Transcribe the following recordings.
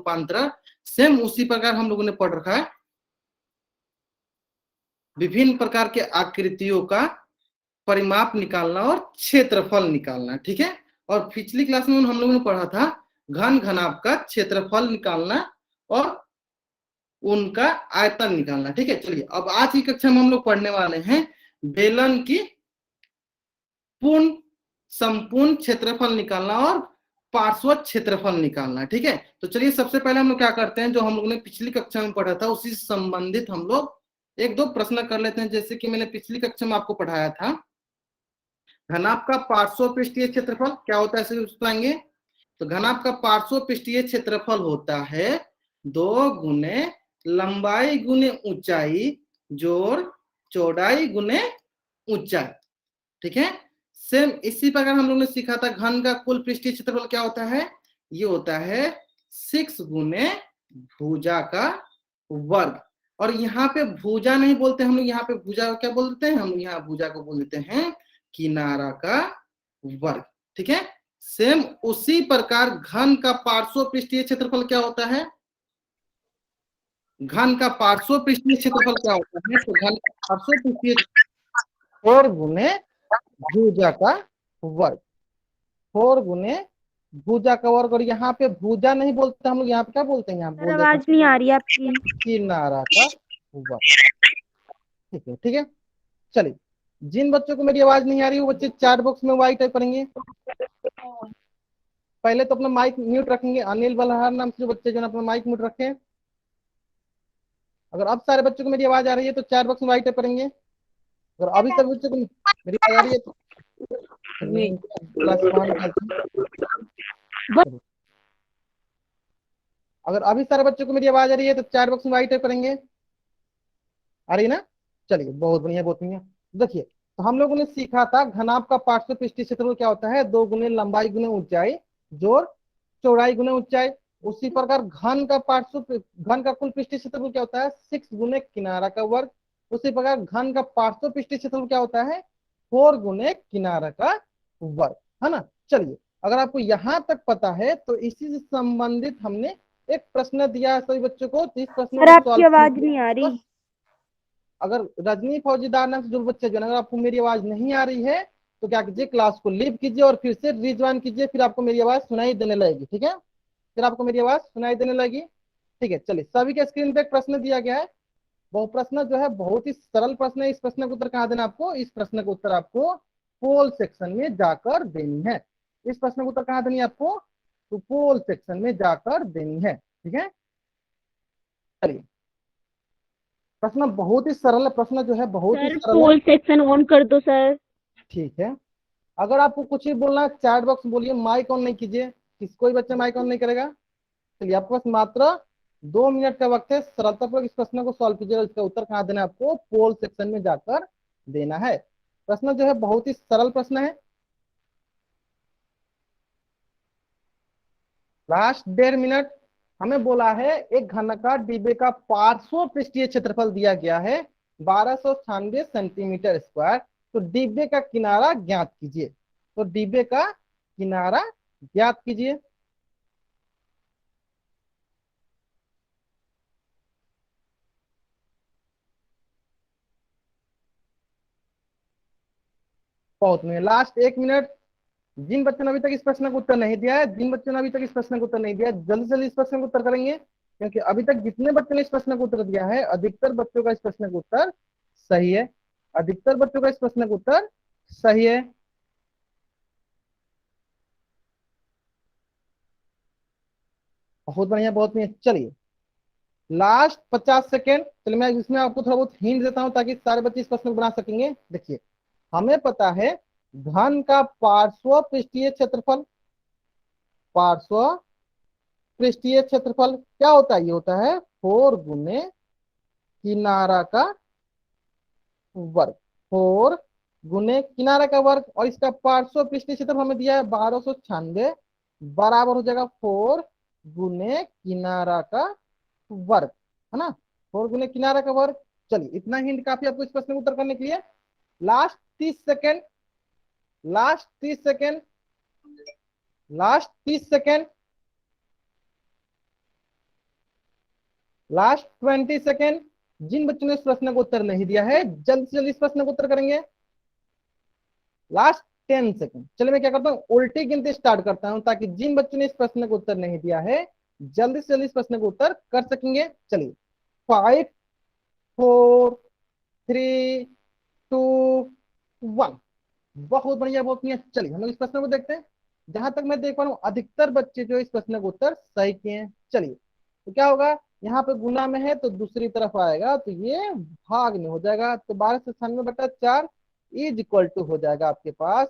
रूपांतरण। सेम उसी प्रकार हम लोगों ने पढ़ रखा है विभिन्न प्रकार के आकृतियों का परिमाप निकालना और क्षेत्रफल निकालना, ठीक है। और पिछली क्लास में हम लोगों ने पढ़ा था घन घनाभ का क्षेत्रफल निकालना और उनका आयतन निकालना, ठीक है। चलिए अब आज की कक्षा में हम लोग पढ़ने वाले हैं बेलन की संपूर्ण क्षेत्रफल निकालना और पार्श्व क्षेत्रफल निकालना, ठीक है। तो चलिए सबसे पहले हम लोग क्या करते हैं, जो हम लोगों ने पिछली कक्षा में पढ़ा था उसी से संबंधित हम लोग एक दो प्रश्न कर लेते हैं। जैसे कि मैंने पिछली कक्षा में आपको पढ़ाया था घनाभ का पार्श्व पृष्ठीय क्षेत्रफल क्या होता है, इसे बताएंगे। तो घनाभ का पार्श्व पृष्ठीय क्षेत्रफल होता है 2 गुने लंबाई गुने ऊंचाई जोड़ चौड़ाई गुने ऊंचाई, ठीक है। सेम इसी प्रकार हम लोग ने सीखा था घन का कुल पृष्ठीय क्षेत्रफल क्या होता है, ये होता है 6 गुने भुजा का वर्ग। और यहाँ पे भुजा नहीं बोलते हम लोग, यहाँ पे भुजा क्या बोलते हैं हम लोग, यहाँ भुजा को बोल देते हैं किनारा का वर्ग, ठीक है। सेम उसी प्रकार घन का पार्श्व पृष्ठीय क्षेत्रफल क्या होता है, घन का पार्श्व पृष्ठीय क्षेत्रफल क्या होता है, तो घन का पार्श्व पृष्ठीय 4 गुने भुजा का वर्ग, 4 गुने भुजा का वर्ग। और यहाँ पे भुजा नहीं बोलते हम लोग, यहाँ पे क्या बोलते हैं, यहाँ बोल देते हैं आवाज नहीं आ रही आपकी, किनारा का वर्ग, ठीक है, ठीक है। चलिए जिन बच्चों को मेरी आवाज नहीं आ रही वो बच्चे चैट बॉक्स में वाई टाइप करेंगे। पहले तो अपना माइक म्यूट रखेंगे, अनिल बलहार नाम से जो बच्चे जो अपना माइक म्यूट रखें। अगर अब सारे बच्चों को मेरी आवाज आ रही है तो चैट बॉक्स में वाई टाइप करेंगे। अगर अभी सभी बच्चों को मेरी आवाज आ रही है तो अगर अभी सारे बच्चों को मेरी आवाज आ रही है तो चैट बॉक्स में वाई टाइप करेंगे। आ रही ना, चलिए बहुत बढ़िया बहुत बढ़िया। देखिए तो हम लोगों ने सीखा था घनाभ का पार्श्व पृष्ठीय क्षेत्रफल क्या होता है, 2 गुने लंबाई गुने ऊंचाई जोड़ चौड़ाई गुने ऊंचाई। उसी प्रकार घन का कुल पृष्ठीय क्षेत्रफल क्या होता है, 6 गुने किनारा का वर्ग। उसी प्रकार घन का पार्श्व पृष्ठीय क्षेत्रफल क्या होता है, 4 गुने किनारा का वर्ग, है ना। चलिए अगर आपको यहां तक पता है तो इसी से संबंधित हमने एक प्रश्न दिया है सभी बच्चों को, तो इस प्रश्न सर को आपकी सॉल्व आवाज कीजिए। नहीं आ रही। अगर रजनी फौजीदार नाम से जो बच्चे जो अगर आपको मेरी आवाज नहीं आ रही है तो क्या कीजिए, क्लास को लीव कीजिए और फिर से रिज्वाइन कीजिए, फिर आपको मेरी आवाज सुनाई देने लगेगी, ठीक है। फिर आपको मेरी आवाज सुनाई देने लगेगी, ठीक है। चलिए सभी के स्क्रीन पे एक प्रश्न दिया गया है। वो प्रश्न जो है बहुत ही सरल प्रश्न है। इस प्रश्न का उत्तर कहाँ देना आपको, इस प्रश्न का उत्तर आपको पोल सेक्शन में जाकर देनी है। इस प्रश्न का उत्तर कहाँ देनी है आपको, तो पोल सेक्शन में जाकर देनी है, ठीक है। चलिए प्रश्न बहुत ही सरल है, प्रश्न जो है बहुत ही सर सरल है, पोल सेक्शन ऑन कर दो सर। ठीक है। अगर आपको कुछ ही बोलना है चैट बॉक्स बोलिए, माइक ऑन नहीं कीजिए, कोई बच्चा माइक ऑन नहीं करेगा। चलिए आपके पास मात्र 2 मिनट का वक्त है, सरलतापूर्वक इस प्रश्न को सॉल्व कीजिए। इसका उत्तर कहाँ देना है आपको, पोल सेक्शन में जाकर देना है। प्रश्न जो है बहुत ही सरल प्रश्न है। लास्ट 1.5 मिनट हमें बोला है एक घनाकार डिब्बे का पार्श्व पृष्ठीय क्षेत्रफल दिया गया है 1296 सेंटीमीटर स्क्वायर। तो डिब्बे का किनारा ज्ञात कीजिए, तो डिब्बे का किनारा ज्ञात कीजिए। बहुत में लास्ट 1 मिनट। जिन बच्चों ने अभी तक इस प्रश्न का उत्तर नहीं दिया है, जिन बच्चों ने अभी तक इस प्रश्न का उत्तर नहीं दिया, जल्दी से जल्दी इस प्रश्न का उत्तर करेंगे, क्योंकि अभी तक जितने बच्चों ने इस प्रश्न का उत्तर दिया है अधिकतर बच्चों का इस प्रश्न का उत्तर सही है, अधिकतर बच्चों का इस प्रश्न का उत्तर सही है। बहुत बढ़िया बहुत बढ़िया। चलिए लास्ट 50 सेकेंड, चलिए मैं इसमें आपको थोड़ा बहुत हिंट देता हूं ताकि सारे बच्चे इस प्रश्न को बना सकेंगे। देखिए हमें पता है घन का पार्श्व पृष्ठीय क्षेत्रफल, पार्श्व पृष्ठीय क्षेत्रफल क्या होता है, ये होता है 4 गुने किनारा का वर्ग, 4 गुने किनारा का वर्ग। और इसका पार्श्व पृष्ठीय क्षेत्रफल हमें दिया है 1296, बराबर हो जाएगा 4 गुने किनारा का वर्ग, है ना, 4 गुने किनारा का वर्ग। चलिए इतना हिंट काफी आपको इस प्रश्न का उत्तर करने के लिए। Last 30 second, last 30 second, last 30 second. Last 20 second. जिन बच्चों ने इस प्रश्न को उत्तर नहीं दिया है जल्द से जल्द इस प्रश्न को उत्तर करेंगे। Last 10 second. चलिए मैं क्या करता हूँ, उल्टी गिनती स्टार्ट करता हूँ ताकि जिन बच्चों ने इस प्रश्न को उत्तर नहीं दिया है जल्दी से जल्दी इस प्रश्न को उत्तर कर सकेंगे। चलिए 5 4 3 2 1। बहुत बढ़िया बहुत बढ़िया। चलिए हम लोग इस प्रश्न को देखते हैं। जहां तक मैं देख पा रहा हूँ अधिकतर बच्चे जो इस प्रश्न का उत्तर सही किए हैं। चलिए तो क्या होगा, यहाँ पे गुना में है तो दूसरी तरफ आएगा तो ये भाग में हो जाएगा। तो 1296/4 इज इक्वल टू हो जाएगा आपके पास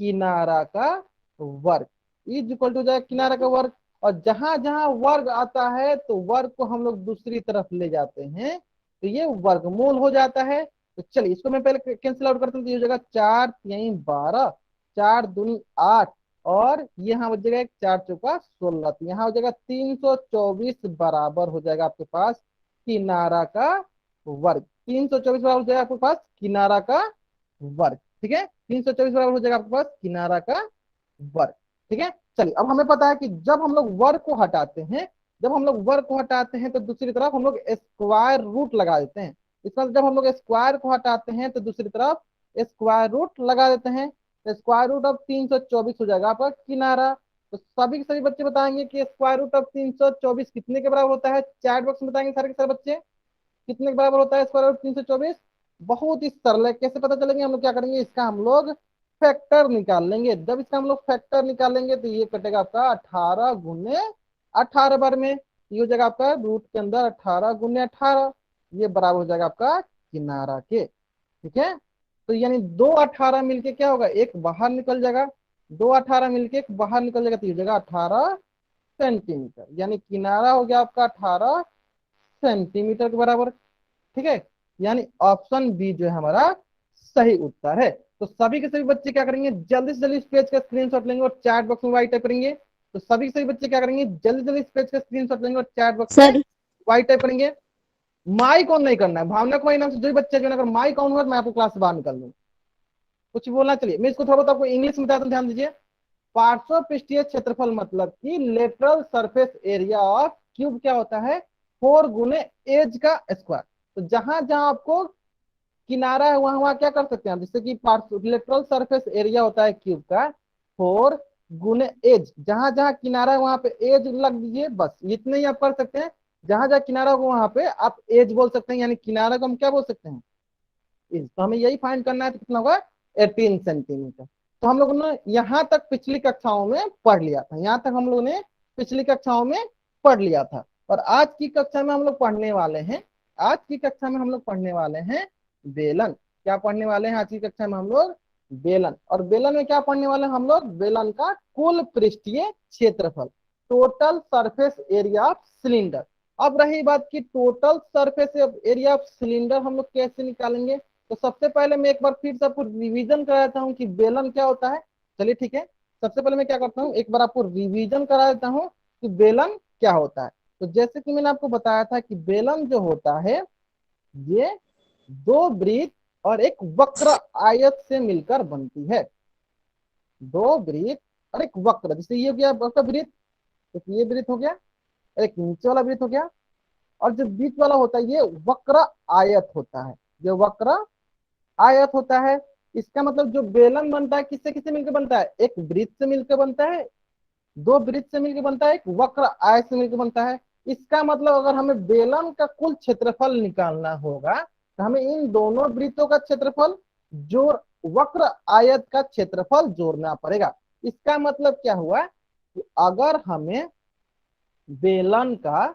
किनारा का वर्ग। इज इक्वल टू हो जाएगा किनारा का वर्ग। और जहां जहां वर्ग आता है तो वर्ग को हम लोग दूसरी तरफ ले जाते हैं तो ये वर्गमूल हो जाता है। तो चलिए इसको मैं पहले कैंसिल आउट करता हूँ तो ये हो जाएगा 4×3 = 12, 4×2 = 8 और ये यहाँ हो जाएगा 4×4 = 16। तो यहाँ हो जाएगा 324 बराबर हो जाएगा आपके पास किनारा का वर्ग। 324 बराबर हो जाएगा आपके पास किनारा का वर्ग। ठीक है, 324 बराबर हो जाएगा आपके पास किनारा का वर्ग। ठीक है, चलिए अब हमें पता है कि जब हम लोग वर्ग को हटाते हैं, जब हम लोग वर्ग को हटाते हैं तो दूसरी तरफ हम लोग स्क्वायर रूट लगा देते हैं। इसका जब हम लोग स्क्वायर को हटाते हैं तो दूसरी तरफ स्क्वायर रूट लगा देते हैं। तो स्क्वायर रूट ऑफ 324 हो जाएगा आपका किनारा। तो सभी के सभी बच्चे बताएंगे कि स्क्वायर रूट ऑफ 324 कितने के बराबर होता है। चैट बॉक्स में बताएंगे सारे के सारे बच्चे कितने के बराबर होता है स्क्वायर रूट 324। बहुत ही सरल है, कैसे पता चलेंगे, हम लोग क्या करेंगे, इसका हम लोग फैक्टर निकाल लेंगे। जब इसका हम लोग फैक्टर निकालेंगे तो ये कटेगा आपका 18×18 बार में। ये हो जाएगा आपका रूट के अंदर 18×18, ये बराबर हो जाएगा आपका किनारा के। ठीक है, तो यानी 2 18 मिलके क्या होगा, एक बाहर निकल जाएगा। 2 18 मिलके एक बाहर निकल जाएगा तो ये हो जाएगा 18 सेंटीमीटर। यानी किनारा हो गया आपका 18 सेंटीमीटर के बराबर। ठीक है, यानी ऑप्शन बी जो है हमारा सही उत्तर है। तो सभी के सभी बच्चे क्या करेंगे, जल्दी से जल्दी इस पेज का स्क्रीनशॉट लेंगे और चैट बॉक्स में वाई टाइप करेंगे। तो सभी के सभी बच्चे क्या करेंगे, जल्दी जल्दी इस पेज का स्क्रीनशॉट लेंगे और चैट बॉक्स में सर वाई टाइप करेंगे। माइक ऑन नहीं करना है, भावना को नाम से जो भी बच्चे जो अगर माइक ऑन हुआ मैं आपको क्लास से बाहर निकल दूँ, कुछ बोलना। चलिए मैं इसको थोड़ा बहुत आपको इंग्लिश में बताता हूँ, ध्यान दीजिए। पार्श्व पृष्ठीय क्षेत्रफल मतलब कि lateral surface area of cube क्या होता है, 4 × एज का स्क्वायर। तो जहां जहां आपको किनारा है वहां वहां क्या कर सकते हैं, जैसे कि लेटरल सरफेस एरिया होता है क्यूब का 4 × एज। जहां जहां किनारा है वहां पे एज लग दीजिए, बस इतने ही आप कर सकते हैं। जहां जहां किनारा होगा वहां पे आप एज बोल सकते हैं, यानी किनारा को हम क्या बोल सकते हैं, एज। तो हमें यही फाइंड करना है, तो कितना होगा 18 सेंटीमीटर। तो हम लोगों ने यहाँ तक पिछली कक्षाओं में पढ़ लिया था, यहाँ तक हम लोगों ने पिछली कक्षाओं में पढ़ लिया था। और आज की कक्षा में हम लोग पढ़ने वाले हैं, आज की कक्षा में हम लोग पढ़ने वाले हैं बेलन। क्या पढ़ने वाले हैं आज की कक्षा में हम लोग, बेलन। और बेलन में क्या पढ़ने वाले हैं हम लोग, बेलन का कुल पृष्ठीय क्षेत्रफल, total surface area of cylinder. अब रही बात की total surface area of cylinder हम लोग कैसे निकालेंगे। तो सबसे पहले मैं एक बार फिर से आपको रिवीजन करा देता हूँ कि बेलन क्या होता है। चलिए ठीक है, सबसे पहले मैं क्या करता हूँ, एक बार आपको रिवीजन करा देता हूँ कि बेलन क्या होता है। तो जैसे कि मैंने आपको बताया था कि बेलन जो होता है ये 2 वृत्त और एक वक्र आयत से मिलकर बनती है। 2 वृत्त और एक वक्र, जैसे ये हो गया आपका वृत्त, तो ये वृत्त हो गया, एक नीचे वाला वृत्त हो गया, और जो बीच वाला होता है ये वक्र आयत होता है। जो वक्र आयत होता है, इसका मतलब जो बेलन बनता है किससे किससे मिलकर बनता है, एक वृत्त से मिलकर बनता है, 2 वृत्त से मिलकर बनता है, एक वक्र आयत से मिलकर बनता है। इसका मतलब अगर हमें बेलन का कुल क्षेत्रफल निकालना होगा तो हमें इन दोनों वृत्तों का क्षेत्रफल जोड़ वक्र आयत का क्षेत्रफल जोड़ना पड़ेगा। इसका मतलब क्या हुआ कि अगर हमें बेलन का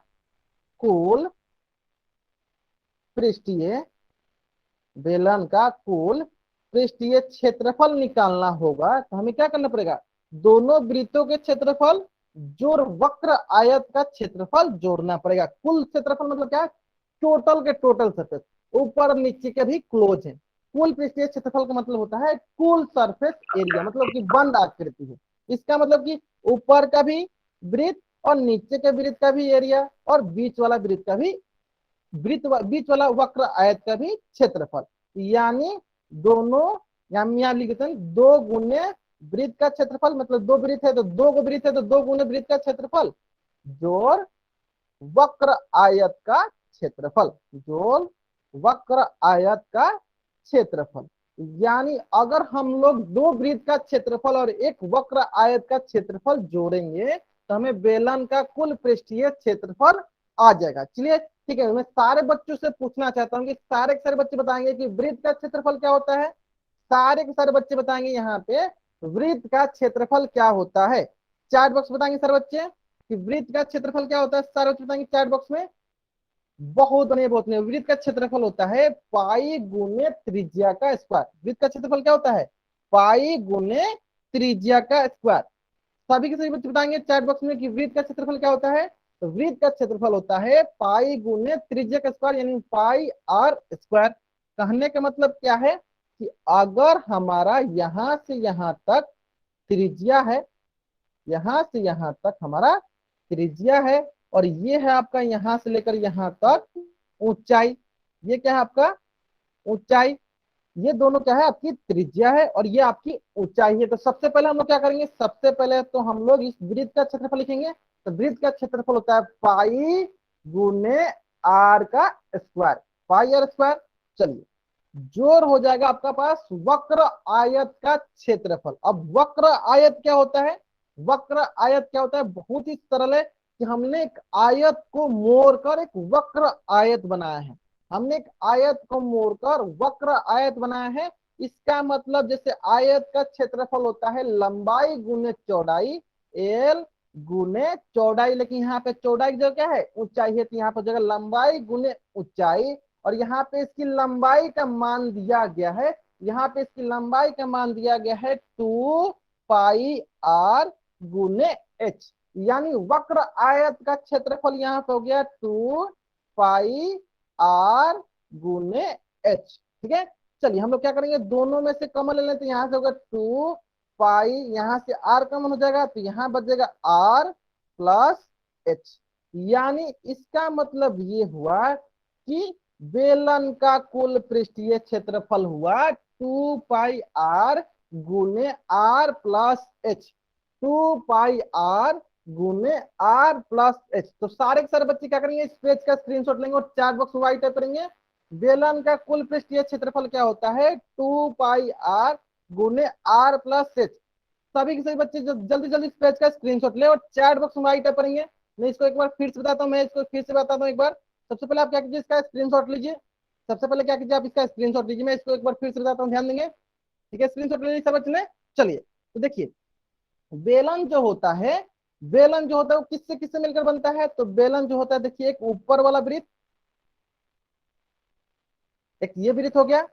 कुल पृष्ठीय, बेलन का कुल पृष्ठीय क्षेत्रफल निकालना होगा तो हमें क्या करना पड़ेगा, दोनों वृत्तों के क्षेत्रफल जोड़ वक्र आयत का क्षेत्रफल जोड़ना पड़ेगा। कुल क्षेत्रफल मतलब क्या है, टोटल के टोटल सरफेस, ऊपर नीचे के भी क्लोज है। कुल पृष्ठीय क्षेत्रफल का मतलब होता है कुल सरफेस एरिया, मतलब कि बंद आकृति है। इसका मतलब कि ऊपर का भी वृत्त और नीचे के वृत्त का भी एरिया और बीच वाला वृत्त का भी बीच वाला वक्र आयत का भी क्षेत्रफल, यानी दोनों, यहाँ लिखते हैं 2 × वृत्त का क्षेत्रफल, मतलब 2 वृत्त है तो 2 वृत्त है तो 2 × वृत्त का क्षेत्रफल जोड़ वक्र आयत का क्षेत्रफल, जोड़ वक्र आयत का क्षेत्रफल। यानी अगर हम लोग दो वृत्त का क्षेत्रफल और एक वक्र आयत का क्षेत्रफल जोड़ेंगे तो हमें बेलन का कुल पृष्ठीय क्षेत्रफल आ जाएगा। चलिए ठीक है, मैं सारे बच्चों से पूछना चाहता हूँ कि सारे के सारे बच्चे बताएंगे कि वृत्त का क्षेत्रफल क्या होता है। सारे के सारे बच्चे बताएंगे यहाँ पे वृत्त का क्षेत्रफल क्या होता है। चैट बॉक्स बताएंगे सारे बच्चे कि वृत्त का क्षेत्रफल क्या होता है। सारे बच्चे बताएंगे चैट बॉक्स में। बहुत बढ़िया, बहुत बढ़िया। वृत्त का क्षेत्रफल होता है पाई गुने त्रिज्या का स्क्वायर। वृत्त का क्षेत्रफल क्या होता है? पाई गुने त्रिज्या का स्क्वायर। सभी के सभी बच्चे बताएंगे चैट बॉक्स में कि वृत्त का क्षेत्रफल क्या होता है। तो वृत्त का क्षेत्रफल होता है पाई गुने त्रिज्या का स्क्वायर, यानी पाई आर स्क्वायर। कहने का मतलब क्या है कि अगर हमारा यहां से यहां तक त्रिज्या है, यहां से यहां तक हमारा त्रिज्या है, और ये है आपका यहां से लेकर यहां तक ऊंचाई। ये क्या है आपका? ऊंचाई। ये दोनों क्या है? आपकी त्रिज्या है और ये आपकी ऊंचाई है। तो सबसे पहले हम लोग क्या करेंगे, सबसे पहले तो हम लोग इस वृत्त का क्षेत्रफल लिखेंगे। तो वृत्त का क्षेत्रफल होता है पाई गुने आर का स्क्वायर, पाई आर स्क्वायर। चलिए, जोर हो जाएगा आपका पास वक्र आयत का क्षेत्रफल। अब वक्र आयत क्या होता है? वक्र आयत क्या होता है? बहुत ही सरल है कि हमने एक आयत को मोड़कर एक वक्र आयत बनाया है। हमने एक आयत को मोड़कर वक्र आयत बनाया है। इसका मतलब जैसे आयत का क्षेत्रफल होता है लंबाई गुने चौड़ाई, एल गुने चौड़ाई, लेकिन यहाँ पे चौड़ाई की जगह क्या है? ऊंचाई है। तो यहाँ पर जगह लंबाई गुने ऊंचाई, और यहाँ पे इसकी लंबाई का मान दिया गया है, यहाँ पे इसकी लंबाई का मान दिया गया है 2 पाई आर गुने एच। यानी वक्र आयत का क्षेत्रफल यहाँ पे हो गया 2 पाई आर गुने एच। ठीक है, चलिए हम लोग क्या करेंगे, दोनों में से कॉमन ले लेते हैं। यहाँ से होगा 2 पाई, यहाँ से आर कॉमन हो जाएगा तो यहाँ बचेगा आर प्लस एच। यानी इसका मतलब ये हुआ कि बेलन का कुल पृष्ठीय क्षेत्रफल हुआ 2 पाई आर गुने R plus H. 2 pi R गुने आर प्लस एच। तो सारे के सारे बच्चे क्या करेंगे, इस पेज का स्क्रीनशॉट लेंगे और चैट बॉक्स में वाइट टाइप करेंगे। बेलन का कुल पृष्ठीय क्षेत्रफल क्या होता है? 2 पाई आर गुने आर प्लस एच। सभी के सभी बच्चे जल्दी जल्दी इस पेज का स्क्रीनशॉट ले और चैट बॉक्स में वाइट टाइप करेंगे। मैं इसको एक बार फिर से बताता हूँ, मैं इसको फिर से बताता हूँ एक बार। सबसे पहले आप क्या कीजिए, इसका स्क्रीनशॉट लीजिए। सबसे पहले क्या कीजिए, आप इसका स्क्रीनशॉट लीजिए। मैं इसको एक बार फिर से बताता हूँ, ध्यान देंगे। ठीक है, स्क्रीनशॉट ले लीजिए सब बच्चे ने। चलिए, तो देखिए बेलन जो होता है, बेलन जो होता है वो किससे किससे मिलकर बनता है? तो बेलन जो होता है, देखिए एक ऊपर वाला वृत्त, एक ये वृत्त हो गया,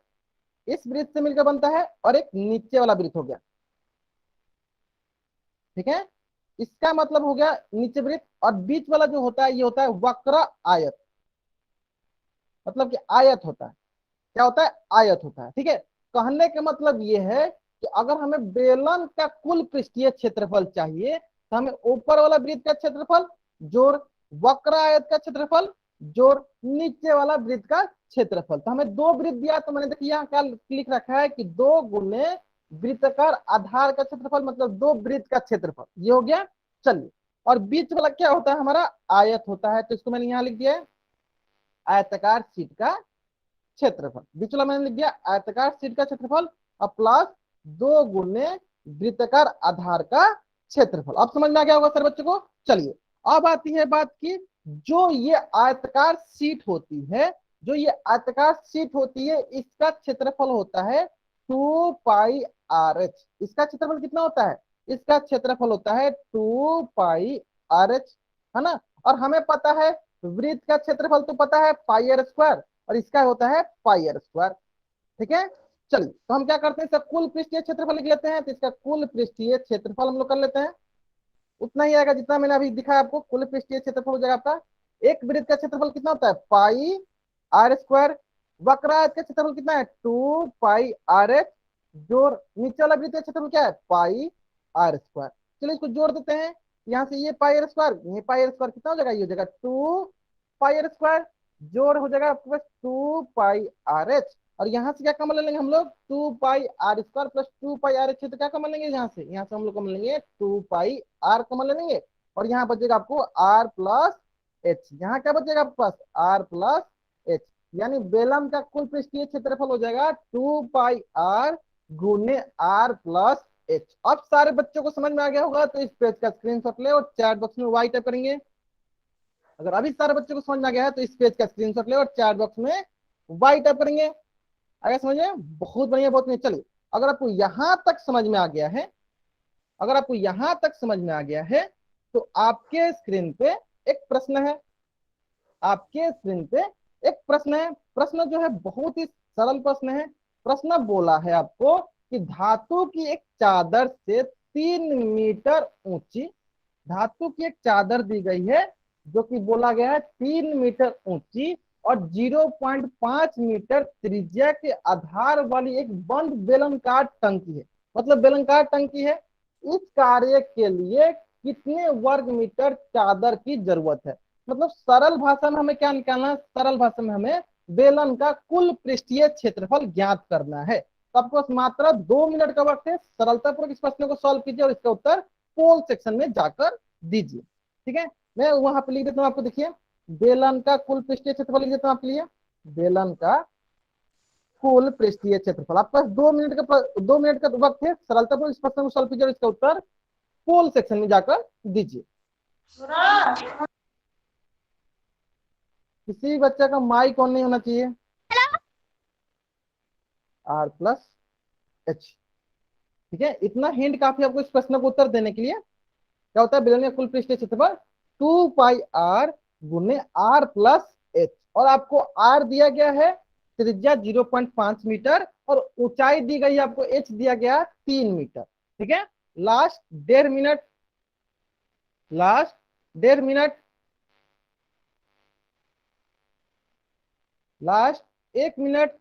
इस वृत्त से मिलकर बनता है, और एक नीचे वाला वृत्त हो गया। ठीक है, इसका मतलब हो गया नीचे वृत्त, और बीच वाला जो होता है ये होता है वक्र आयत। मतलब कि आयत होता है, क्या होता है? आयत होता है। ठीक है, कहने का मतलब ये है कि अगर हमें बेलन का कुल पृष्ठीय क्षेत्रफल चाहिए तो हमें ऊपर वाला वृत्त का क्षेत्रफल जोड़ वक्र आयत का क्षेत्रफल जोड़ नीचे वाला वृत्त का क्षेत्रफल। तो हमें दो वृत्त दिया, तो मैंने देखिए यहाँ क्या लिख रखा है कि 2 गुने वृत्ताकार आधार का क्षेत्रफल, मतलब दो वृत्त का क्षेत्रफल, ये हो गया। चलिए, और बीच वाला क्या होता है? हमारा आयत होता है। तो इसको मैंने यहाँ लिख दिया है आयताकार शीट का क्षेत्रफल। बीच वाला मैंने लिख दिया आयताकार शीट का क्षेत्रफल और प्लस 2 गुने वृत्ताकार आधार का क्षेत्रफल। अब समझ में आ गया होगा सर बच्चों को। चलिए, अब आती है बात की, जो ये आयताकार शीट होती है, जो ये आयताकार शीट होती है, इसका क्षेत्रफल होता है 2 पाई आर एच। इसका क्षेत्रफल कितना होता है? इसका क्षेत्रफल होता है 2 पाई आर एच, है ना। और हमें पता है वृत्त का क्षेत्रफल तो पता है पाई आर स्क्वायर, और इसका होता है पाई आर स्क्वायर। ठीक है, चलिए तो हम क्या करते हैं, इसका कुल पृष्ठीय क्षेत्रफल लिख लेते हैं। तो इसका कुल पृष्ठीय क्षेत्रफल हम लोग कर लेते हैं। उतना ही आएगा जितना मैंने अभी दिखाया आपको। कुल पृष्ठीय क्षेत्रफल हो जाएगा आपका, एक वृत्त का क्षेत्रफल कितना होता है? पाई आर स्क्वायर। वक्र आयत का क्षेत्रफल कितना है? 2 पाई आर एच, जोड़ नीचे वाला वृत्त का क्षेत्रफल क्या है? पाई आर स्क्वायर। चलिए इसको जोड़ देते हैं। यहाँ से ये पाई आर स्क्वायर, ये पाई आर स्क्वायर कितना हो जाएगा? ये हो जाएगा 2 पाई आर स्क्वायर, जोड़ हो जाएगा आपके पास 2 पाई आर एच। और यहाँ से क्या कॉमन ले लेंगे हम लोग? 2 pi r square plus 2 pi r h. तो क्या कॉमन लेंगे यहाँ से? यहाँ से हम लोग कॉमन लेंगे 2 पाई आर कॉमन ले लेंगे, और यहाँ बचेगा आपको आर प्लस एच। यहाँ क्या बचेगा आपके पास आर प्लस एच, यानी बेलन का कुल पृष्ठीय क्षेत्रफल हो जाएगा 2 पाई आर गुने आर प्लस एच। अब सारे बच्चों को समझ में आ गया होगा, तो इस पेज का स्क्रीनशॉट ले और चैट बॉक्स में वाई टाइप करेंगे। अगर अभी सारे बच्चों को समझ में आ गया है तो इस पेज का स्क्रीनशॉट ले और चैट बॉक्स में वाई टाइप करेंगे। आगे समझ में, बहुत बढ़िया बहुत बढ़िया। चलिए, अगर आपको यहां तक समझ में आ गया है, अगर आपको यहां तक समझ में आ गया है तो आपके स्क्रीन पे एक प्रश्न है, आपके स्क्रीन पे एक प्रश्न है। प्रश्न जो है बहुत ही सरल प्रश्न है। प्रश्न बोला है आपको कि धातु की एक चादर से 3 मीटर ऊंची, धातु की एक चादर दी गई है जो कि बोला गया है 3 मीटर ऊंची और 0.5 मीटर त्रिज्या के आधार वाली एक बंद बेलनकार टंकी है। मतलब बेलनकार टंकी है। इस कार्य के लिए कितने वर्ग मीटर चादर की जरूरत है? मतलब सरल भाषा में हमें क्या निकालना है? सरल भाषा में हमें बेलन का कुल पृष्ठीय क्षेत्रफल ज्ञात करना है। तो आपको मात्र 2 मिनट का वक्त है। सरलतापूर्वक इस प्रश्न को सॉल्व कीजिए और इसका उत्तर पोल सेक्शन में जाकर दीजिए। ठीक है, मैं वहां पर लिख देता हूँ आपको। देखिए, बेलन का कुल पृष्ठीय क्षेत्रफल लिख देता हूँ आपके लिए। बेलन का कुल पृष्ठीय क्षेत्रफल, आपके पास 2 मिनट का वक्त है। सरलतापूर्वक इस प्रश्न को सॉल्व कीजिए और इसका उत्तर पोल सेक्शन में जाकर दीजिए। किसी बच्चे का माइक ऑन नहीं होना चाहिए। R plus H. ठीक है, इतना हिंट काफी आपको इस प्रश्न को उत्तर देने के लिए। क्या होता है बेलन का कुल पृष्ठीय क्षेत्रफल? 2 पाई आर गुने आर प्लस एच, और आपको आर दिया गया है त्रिज्या 0.5 मीटर और ऊंचाई दी गई है आपको एच दिया गया 3 मीटर। ठीक है, last 1.5 minute, last 1.5 minute, last 1 minute.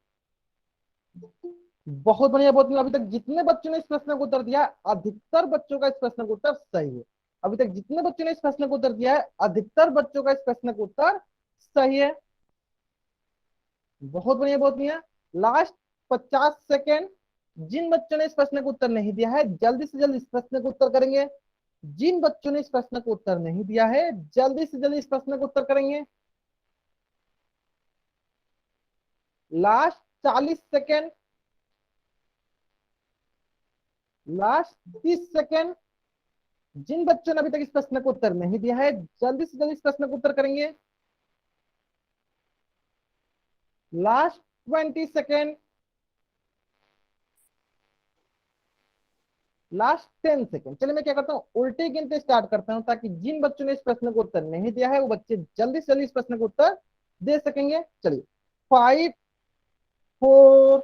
बहुत बढ़िया बहुत बढ़िया। अभी तक जितने बच्चों ने इस प्रश्न को उत्तर दिया, अधिकतर बच्चों का इस प्रश्न का उत्तर सही है। अभी तक जितने बच्चों ने इस प्रश्न को उत्तर दिया है, अधिकतर बच्चों का इस प्रश्न का उत्तर सही है। बहुत बढ़िया बहुत बढ़िया। Last 50 second. जिन बच्चों ने इस प्रश्न का उत्तर नहीं दिया है, जल्दी से जल्दी इस प्रश्न का उत्तर करेंगे। जिन बच्चों ने इस प्रश्न का उत्तर नहीं दिया है, जल्दी से जल्दी इस प्रश्न का उत्तर करेंगे। Last 40 second, last 30 second. जिन बच्चों ने अभी तक इस प्रश्न का उत्तर नहीं दिया है, जल्दी से जल्दी इस प्रश्न का उत्तर करेंगे। Last 20 second, last 10 second. चलिए मैं क्या करता हूँ, उल्टी गिनती स्टार्ट करता हूँ ताकि जिन बच्चों ने इस प्रश्न को उत्तर नहीं दिया है वो बच्चे जल्दी से जल्दी इस प्रश्न को उत्तर दे सकेंगे। चलिए, 5 4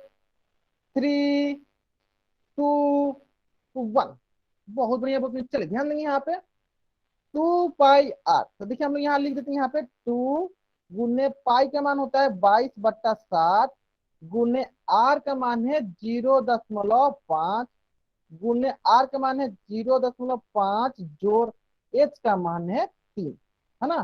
3 2 1। बहुत बढ़िया बहुत बढ़िया। चलिए ध्यान देंगे यहाँ पे 2 पाई आर। तो देखिए हम लोग यहाँ लिख देते हैं, यहाँ पे 2 गुने पाई का मान होता है 22/7 गुने आर का मान है 0.5 गुने आर का मान है 0.5 जोड़ एच का मान है 3, है ना।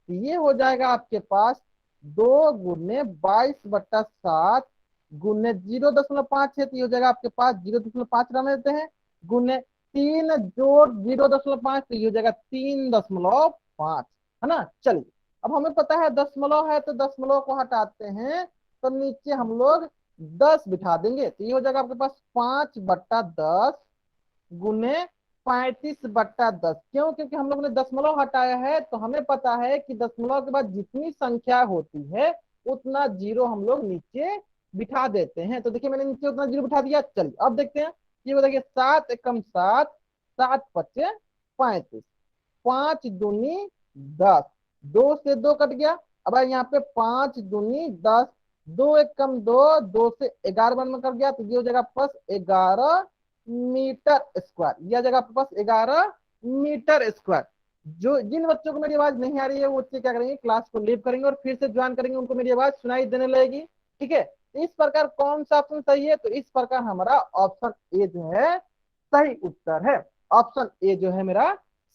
तो ये हो जाएगा आपके पास 2 गुने 22/7 गुने 0.5 है, तो ये हो जाएगा आपके पास 0.5 रहने देते हैं, गुने 3 जोड़ 0.5, तो ये हो जाएगा 3.5, है ना। चलिए, अब हमें पता है दशमलव है तो दशमलव को हटाते हैं तो नीचे हम लोग 10 बिठा देंगे, तो ये हो जाएगा आपके पास 5/10 गुने 35/10। क्यों? क्योंकि हम लोग ने दशमलव हटाया है, तो हमें पता है कि दशमलव के बाद जितनी संख्या होती है उतना जीरो हम लोग नीचे बिठा देते हैं। तो देखिए मैंने नीचे उतना जीरो बिठा दिया। चलिए अब देखते हैं, ये बताइए 7 एकम 7, 7 पच्चे 35, 5 दूनी 10, 2 से 2 कट गया। अब यहाँ पे 5 दूनी 10, 2 एकम 2, 2 से 11 बन में कट गया, तो ये हो जाएगा आपके पास 11 मीटर स्क्वायर। यह जगह आपके पास 11 मीटर स्क्वायर। जो जिन बच्चों को मेरी आवाज नहीं आ रही है वो बच्चे क्या करेंगे, क्लास को लीव करेंगे और फिर से ज्वाइन करेंगे, उनको मेरी आवाज सुनाई देने लगेगी। ठीक है, इस प्रकार कौन सा ऑप्शन सही है? तो इस प्रकार हमारा ऑप्शन ए जो है सही उत्तर है। ऑप्शन ए जो है मेरा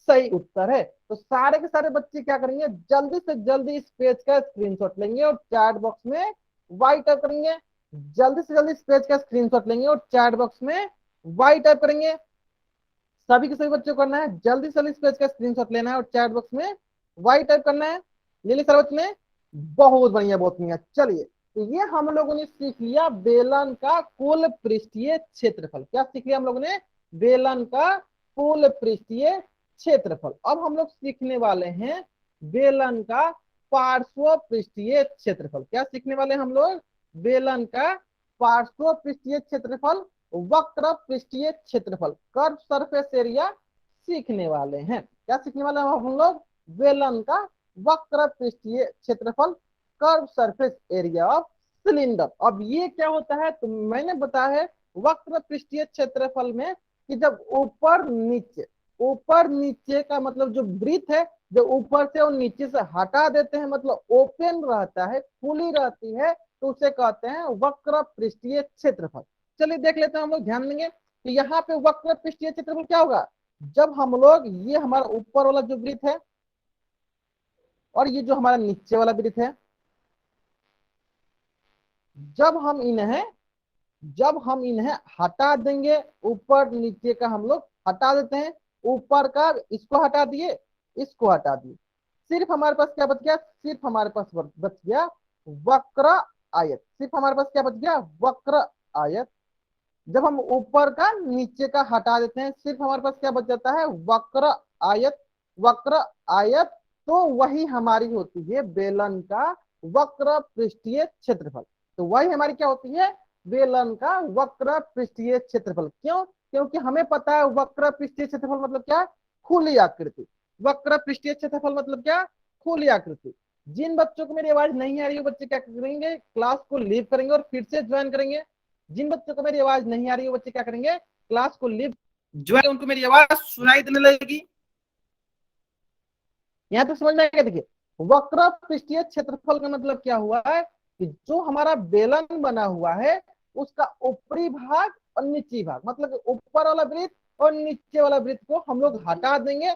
सही उत्तर है। तो सारे के सारे बच्चे क्या करेंगे, जल्दी से जल्दी इस पेज का स्क्रीनशॉट लेंगे और चैट बॉक्स में वाई टाइप करेंगे। जल्दी से जल्दी इस पेज का स्क्रीनशॉट लेंगे और चैट बॉक्स में वाई टाइप करेंगे। सभी के सभी बच्चों को करना है, जल्दी से जल्दी इस पेज का स्क्रीनशॉट लेना है और चैट बॉक्स में वाई टाइप करना है। ले ली सर्वोच्च ने, बहुत बढ़िया बहुत बढ़िया। चलिए तो ये हम लोगों ने सीख लिया बेलन का कुल पृष्ठीय क्षेत्रफल। क्या सीख लिया हम लोगों ने? बेलन का कुल पृष्ठीय क्षेत्रफल। अब हम लोग सीखने वाले हैं बेलन का पार्श्व पृष्ठीय क्षेत्रफल। क्या सीखने वाले हैं हम लोग? बेलन का पार्श्व पृष्ठीय क्षेत्रफल, वक्र पृष्ठीय क्षेत्रफल, कर्व सरफेस एरिया सीखने वाले हैं। क्या सीखने वाले हैं हम लोग? बेलन का वक्र पृष्ठीय क्षेत्रफल, curve surface area of cylinder. अब ये क्या होता है? तो मैंने बताया है वक्र पृष्ठीय क्षेत्रफल में कि जब ऊपर नीचे का मतलब जो वृत्त है, जो ऊपर से और नीचे से हटा देते हैं, मतलब ओपन रहता है, खुली रहती है, तो उसे कहते हैं वक्र पृष्ठीय क्षेत्रफल। चलिए देख लेते हैं हम लोग, ध्यान देंगे तो यहाँ पे वक्र पृष्ठीय क्षेत्रफल क्या होगा? जब हम लोग, ये हमारा ऊपर वाला जो वृत्त है और ये जो हमारा नीचे वाला वृत्त है, जब हम इन्हें हटा देंगे, ऊपर नीचे का हम लोग हटा देते हैं, ऊपर का इसको हटा दिए, इसको हटा दिए, सिर्फ हमारे पास क्या बच गया? सिर्फ हमारे पास बच गया वक्र आयत। सिर्फ हमारे पास क्या बच गया? वक्र आयत। जब हम ऊपर का नीचे का हटा देते हैं, सिर्फ हमारे पास क्या बच जाता है? वक्र आयत। वक्र आयत तो वही हमारी होती है बेलन का वक्र पृष्ठीय क्षेत्रफल। तो वही हमारी क्या होती है? बेलन का वक्र पृष्ठीय क्षेत्रफल। क्यों? क्योंकि हमें पता है वक्र पृष्ठीय क्षेत्रफल मतलब क्या? खुली आकृति। वक्र पृष्ठीय क्षेत्रफल मतलब क्या? खुली आकृति। जिन बच्चों को मेरी आवाज नहीं आ रही है, बच्चे क्या करेंगे? क्लास को लीव करेंगे और फिर से ज्वाइन करेंगे। जिन बच्चों को मेरी आवाज नहीं आ रही है, बच्चे क्या करेंगे? क्लास को लीव ज्वाइन, उनको मेरी आवाज सुनाई देने लगेगी। यहाँ तक समझ में आएगा? देखिए वक्र पृष्ठीय क्षेत्रफल का मतलब क्या हुआ है कि जो हमारा बेलन बना हुआ है उसका ऊपरी भाग और निचली भाग, मतलब ऊपर वाला वृत्त और नीचे वाला वृत्त को हम लोग हटा देंगे।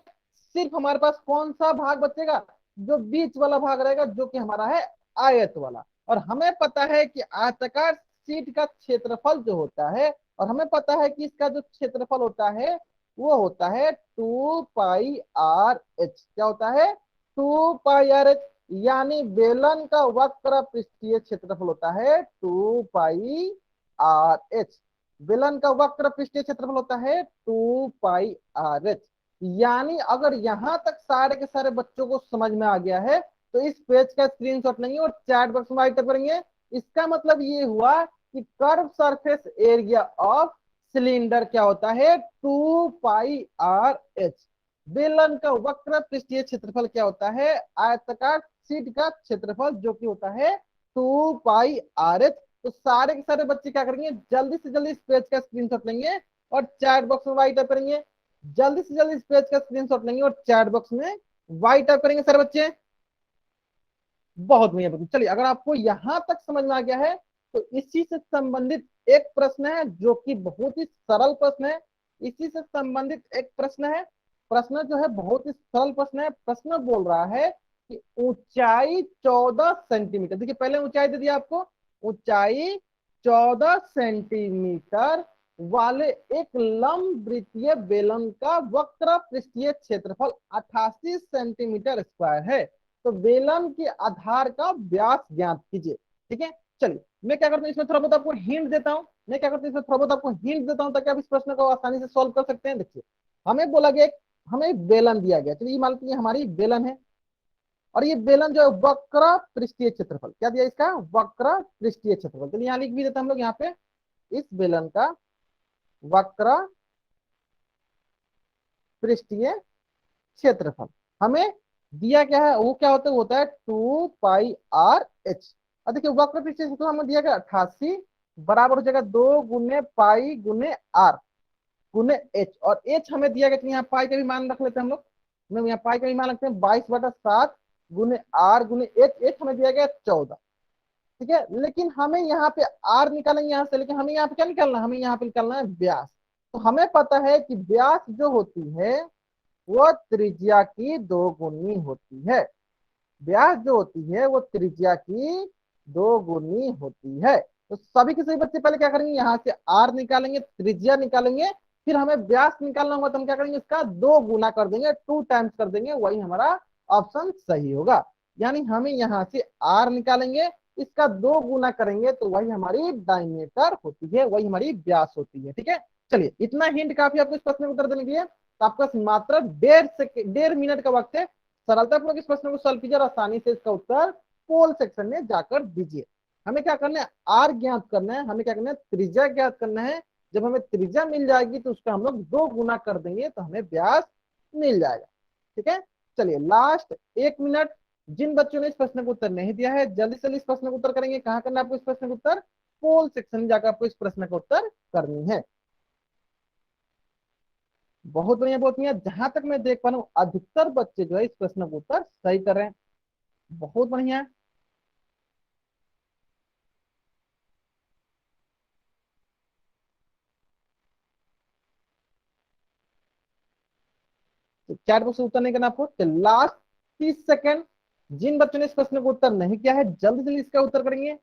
सिर्फ हमारे पास कौन सा भाग बचेगा? जो बीच वाला भाग रहेगा, जो कि हमारा है आयत वाला। और हमें पता है कि आयताकार शीट का क्षेत्रफल जो होता है, और हमें पता है कि इसका जो क्षेत्रफल होता है वो होता है 2πr/h। क्या होता है? 2πr/h। यानी बेलन का वक्र पृष्ठीय क्षेत्रफल होता है 2πr/h। बेलन का वक्र पृष्ठीय क्षेत्रफल होता है 2πr/h। यानी अगर यहां तक सारे के सारे बच्चों को समझ में आ गया है तो इस पेज का स्क्रीनशॉट लेंगे और चैट बॉक्स में राइट करेंगे। इसका मतलब ये हुआ कि curve surface area of cylinder क्या होता है? 2πr/h। बेलन का वक्र पृष्ठीय क्षेत्रफल क्या होता है? आयताकार शीट का क्षेत्रफल, जो कि होता है 2πr/h। तो सारे के सारे बच्चे क्या करेंगे? जल्दी से जल्दी इस पेज का स्क्रीनशॉट लेंगे और चैट बॉक्स में वाइट टाइप करेंगे। जल्दी से जल्दी इस पेज का स्क्रीनशॉट लेंगे और चैट बॉक्स में वाइट टाइप करेंगे सारे बच्चे। बहुत बढ़िया बच्चे। चलिए अगर आपको यहां तक समझ में आ गया है तो इसी से संबंधित एक प्रश्न है जो कि बहुत ही सरल प्रश्न है। इसी से संबंधित एक प्रश्न है। प्रश्न जो है बहुत ही सरल प्रश्न है। प्रश्न बोल रहा है कि ऊंचाई 14 सेंटीमीटर, देखिए पहले ऊंचाई दे दिया आपको, ऊंचाई 14 सेंटीमीटर वाले एक लंब वृत्तीय बेलन का वक्र पृष्ठीय क्षेत्रफल 88 सेंटीमीटर स्क्वायर है। तो बेलन के आधार का व्यास ज्ञात कीजिए। ठीक है, चलिए मैं क्या करता हूँ, इसमें थोड़ा बहुत आपको हिंट देता हूँ। ताकि आप इस प्रश्न को आसानी से सॉल्व कर सकते हैं। देखिए हमें बोला गया, हमें एक बेलन दिया गया, चलिए मान लीजिए हमारी बेलन है और ये बेलन जो है वक्र पृष्ठीय क्षेत्रफल, क्या दिया इसका? वक्र पृष्ठीय क्षेत्रफल। चलिए यहाँ लिख भी देते हम लोग, यहाँ पे इस बेलन का वक्र पृष्ठीय क्षेत्रफल हमें दिया क्या है? वो क्या होता है? वो होता है 2πr/h। और देखिए वक्र पृष्ठीय क्षेत्रफल हमें दिया गया 88 बराबर हो जाएगा 2 गुने पाई गुने r गुने h। और h हमें दिया गया, यहाँ पाई का भी मान रख लेते हैं हम लोग, यहाँ पाई का भी मान रखते हैं 22/7 गुने r गुने h हमें दिया गया 14। ठीक है, लेकिन हमें यहाँ पे r निकालेंगे यहाँ से, लेकिन हमें यहाँ पे क्या निकालना है? हमें यहाँ पे निकालना है व्यास। तो हमें पता है कि व्यास जो होती है वो त्रिज्या की 2 गुनी होती है। व्यास जो होती है वो त्रिज्या की 2 गुनी होती है। तो सभी के सभी बच्चे पहले क्या करेंगे? यहाँ से r निकालेंगे, त्रिज्या निकालेंगे, फिर हमें व्यास निकालना होगा तो हम क्या करेंगे? इसका 2 गुना कर देंगे, 2 टाइम्स कर देंगे, वही हमारा ऑप्शन सही होगा। यानी हमें यहाँ से आर निकालेंगे, इसका 2 गुना करेंगे तो वही हमारी डायमीटर होती है, वही हमारी व्यास होती है। ठीक है, चलिए इतना हिंट काफी आपको इस प्रश्न का उत्तर देने के लिए। तो आपका मात्र 1.5 मिनट का वक्त है। सरलतापूर्वक इस प्रश्न को सॉल्व कीजिए और आसानी से इसका उत्तर पोल सेक्शन में जाकर दीजिए। हमें क्या करना है, आर ज्ञात करना है, हमें क्या करना है, त्रिज्या ज्ञात करना है। जब हमें त्रिज्या मिल जाएगी तो उसका हम लोग 2 गुना कर देंगे तो हमें व्यास मिल जाएगा। ठीक है, चलिए लास्ट 1 मिनट। जिन बच्चों ने इस प्रश्न को उत्तर नहीं दिया है जल्दी से इस प्रश्न को उत्तर करेंगे। कहाँ करना है आपको इस प्रश्न का उत्तर, पोल सेक्शन में जाकर आपको इस प्रश्न का उत्तर करनी है। बहुत बढ़िया, बहुत बढ़िया। जहां तक मैं देख पा रहा हूँ अधिकतर बच्चे जो है इस प्रश्न का उत्तर सही कर रहे हैं, बहुत बढ़िया। तो चैट बॉक्स में उत्तर नहीं करना आपको। Last 30 second. जिन बच्चों ने इस प्रश्न को उत्तर नहीं किया है जल्दी से इसका उत्तर करेंगे।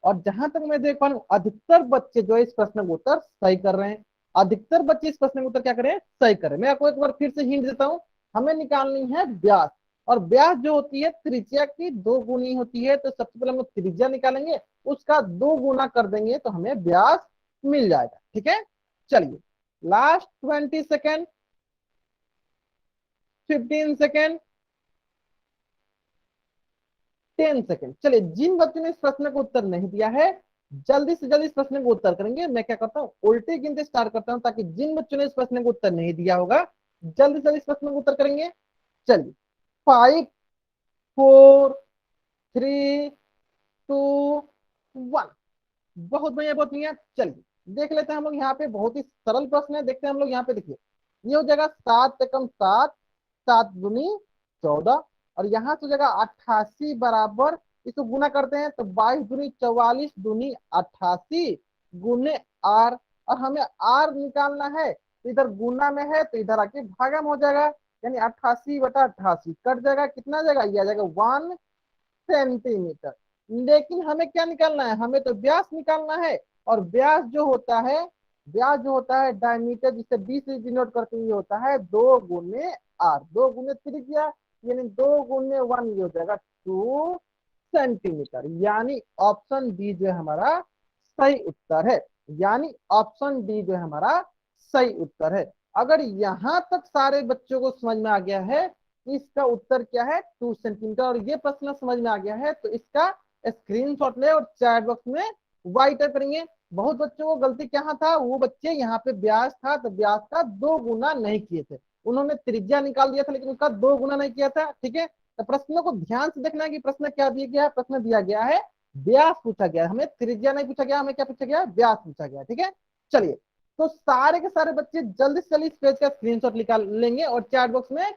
और जहां तक मैं देख पा रहा हूँ अधिकतर बच्चे जो है इस प्रश्न का उत्तर सही कर रहे हैं। अधिकतर बच्चे इस प्रश्न का उत्तर क्या करें, सही करें। मैं आपको एक बार फिर से हिंट देता हूँ। हमें निकालनी है व्यास, और व्यास जो होती है त्रिज्या की 2 गुनी होती है। तो सबसे पहले हम लोग त्रिज्या निकालेंगे, उसका 2 गुना कर देंगे तो हमें व्यास मिल जाएगा। ठीक है, चलिए लास्ट 20 सेकेंड, 15 सेकेंड, 10 सेकेंड। चलिए जिन बच्चों ने इस प्रश्न को उत्तर नहीं दिया है जल्दी से जल्दी इस प्रश्न को उत्तर करेंगे। मैं क्या करता हूँ, उल्टे गिनते स्टार्ट करता हूँ ताकि जिन बच्चों ने इस प्रश्न को उत्तर नहीं दिया होगा जल्दी से जल्दी इस प्रश्न को उत्तर करेंगे। चलिए 5, 4, 3, 2, 1। बहुत बढ़िया, बहुत बढ़िया। चलिए देख लेते हैं हम लोग यहाँ पे, बहुत ही सरल प्रश्न है। देखते हैं हम लोग यहाँ पे, देखिए ये हो जाएगा 7 एकम 7, 7 दूनी 14, और यहाँ से हो जाएगा 88 बराबर, इसको गुना करते हैं तो 22 दूनी 44 दूनी 88 गुने आर। और हमें आर निकालना है, तो इधर गुना में है तो इधर आके भागा में हो जाएगा, यानी 88/88 कट जाएगा, कितना आ जाएगा, ये आ जाएगा 1 सेंटीमीटर। लेकिन हमें क्या निकालना है, हमें तो व्यास निकालना है। और व्यास जो होता है, व्यास जो होता है डायमीटर, जिसे डी से डिनोट करते हुए होता है 2 गुने आर, 2 गुने त्रिज्या, यानी 2 गुने 1, ये हो जाएगा 2 सेंटीमीटर। यानी ऑप्शन डी जो है हमारा सही उत्तर है, यानी ऑप्शन डी जो है हमारा सही उत्तर है। अगर यहां तक सारे बच्चों को समझ में आ गया है इसका उत्तर क्या है, 2 सेंटीमीटर, और ये प्रश्न समझ में आ गया है तो इसका स्क्रीनशॉट ले और चैट बॉक्स में वाई टाइप करेंगे। बहुत बच्चों को गलती क्या था, वो बच्चे यहाँ पे व्यास था तो व्यास का 2 गुना नहीं किए थे, उन्होंने त्रिज्या निकाल दिया था लेकिन उसका 2 गुना नहीं किया था। ठीक है, तो प्रश्न को ध्यान से देखना है कि प्रश्न क्या दिया गया है। प्रश्न दिया गया है व्यास पूछा गया, हमें त्रिज्या नहीं पूछा गया, हमें क्या पूछा गया, व्यास पूछा गया। ठीक है, चलिए तो सारे के सारे बच्चे जल्दी से जल्दी इस पेज का स्क्रीनशॉट निकाल लेंगे और चैट बॉक्स में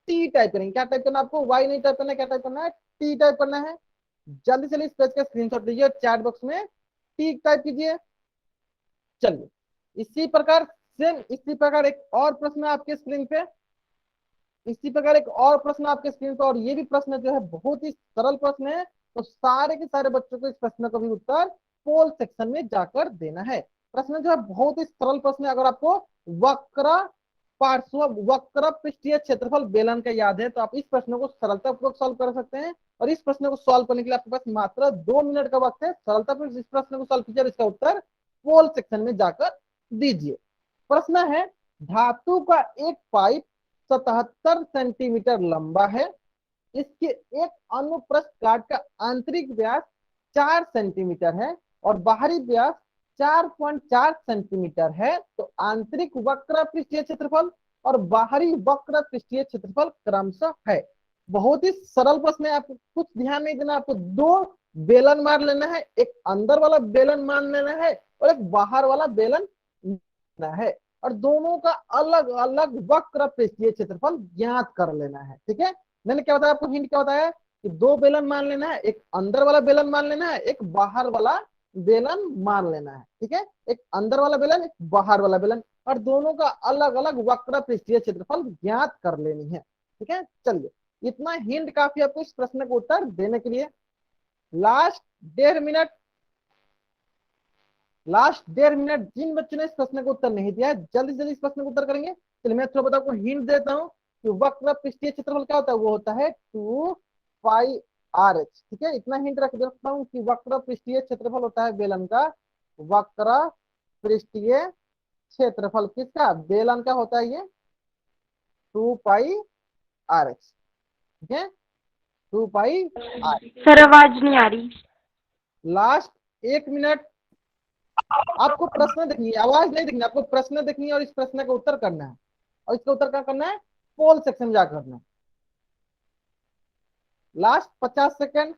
टी टाइप करेंगे। क्या टाइप करना है आपको, वाई नहीं टाइप करना है, क्या टाइप करना है, टी टाइप करना है। जल्दी से जल्दी इस पेज का स्क्रीनशॉट लीजिए और चैट बॉक्स में टी टाइप कीजिए। चलिए इसी प्रकार सेम, इसी प्रकार एक और प्रश्न आपके स्क्रीन पे, इसी प्रकार एक और प्रश्न आपके स्क्रीन पे, और ये भी प्रश्न जो है बहुत ही सरल प्रश्न है। तो सारे के सारे बच्चों को इस प्रश्न का भी उत्तर पोल सेक्शन में जाकर देना है। प्रश्न जो है बहुत ही सरल प्रश्न है। अगर आपको वक्र पार्श्व वक्र पृष्ठीय क्षेत्रफल बेलन का याद है तो आप इस प्रश्न को सरलतापूर्वक सॉल्व कर सकते हैं। और इस प्रश्न को सॉल्व करने के लिए आपके पास मात्र 2 मिनट का वक्त है। सरलतापूर्वक इस प्रश्न को सॉल्व कीजिए और इसका उत्तर पोल सेक्शन में जाकर दीजिए। प्रश्न है, धातु का एक पाइप 77 सेंटीमीटर लंबा है, इसके एक अनुप्रस्थ काट का आंतरिक व्यास 4 सेंटीमीटर है और बाहरी व्यास 4.4 सेंटीमीटर है। तो आंतरिक वक्र पृष्ठीय क्षेत्रफल और बाहरी वक्र पृष्ठीय क्षेत्रफल क्रमशः है। बहुत ही सरल प्रश्न है, आपको कुछ ध्यान नहीं देना, आपको 2 बेलन मार लेना है, एक अंदर वाला बेलन मान लेना है और एक बाहर वाला बेलन लेना है, और दोनों का अलग अलग वक्र पृष्ठीय क्षेत्रफल ज्ञात कर लेना है। ठीक है, मैंने क्या बताया आपको, हिंट क्या बताया कि 2 बेलन मान लेना है, एक अंदर वाला बेलन मान लेना है, एक बाहर वाला बेलन मान लेना है। ठीक है, एक अंदर वाला बेलन, एक बाहर वाला बेलन, और दोनों का अलग अलग वक्र पृष्ठीय क्षेत्रफल ज्ञात कर लेनी है। ठीक है, चलिए इतना हिंट काफी आपको इस प्रश्न को उत्तर देने के लिए। Last 1.5 minute, last 1.5 minute. जिन बच्चों ने इस प्रश्न को उत्तर नहीं दिया है जल्दी जल्दी इस प्रश्न को उत्तर करेंगे। चलिए मैं थोड़ा बताऊं, हिंट देता हूं कि वक्र पृष्ठीय क्षेत्रफल क्या होता है, वो होता है 2 पाई आर एच। ठीक है, इतना हिंट रख देता हूँ कि वक्र पृष्ठीय क्षेत्रफल होता है बेलन का, वक्र पृष्ठीय क्षेत्रफल किसका, बेलन का होता है ये 2 पाई आर एच। ठीक है, 2 पाई आर। सर आवाज नहीं आ रही। लास्ट 1 मिनट, आपको प्रश्न देखनी है, आवाज नहीं देखनी, आपको प्रश्न देखनी है और इस प्रश्न का उत्तर करना है, और इसका उत्तर क्या करना है, पोल सेक्शन में जाकर करना है। Last 50 second.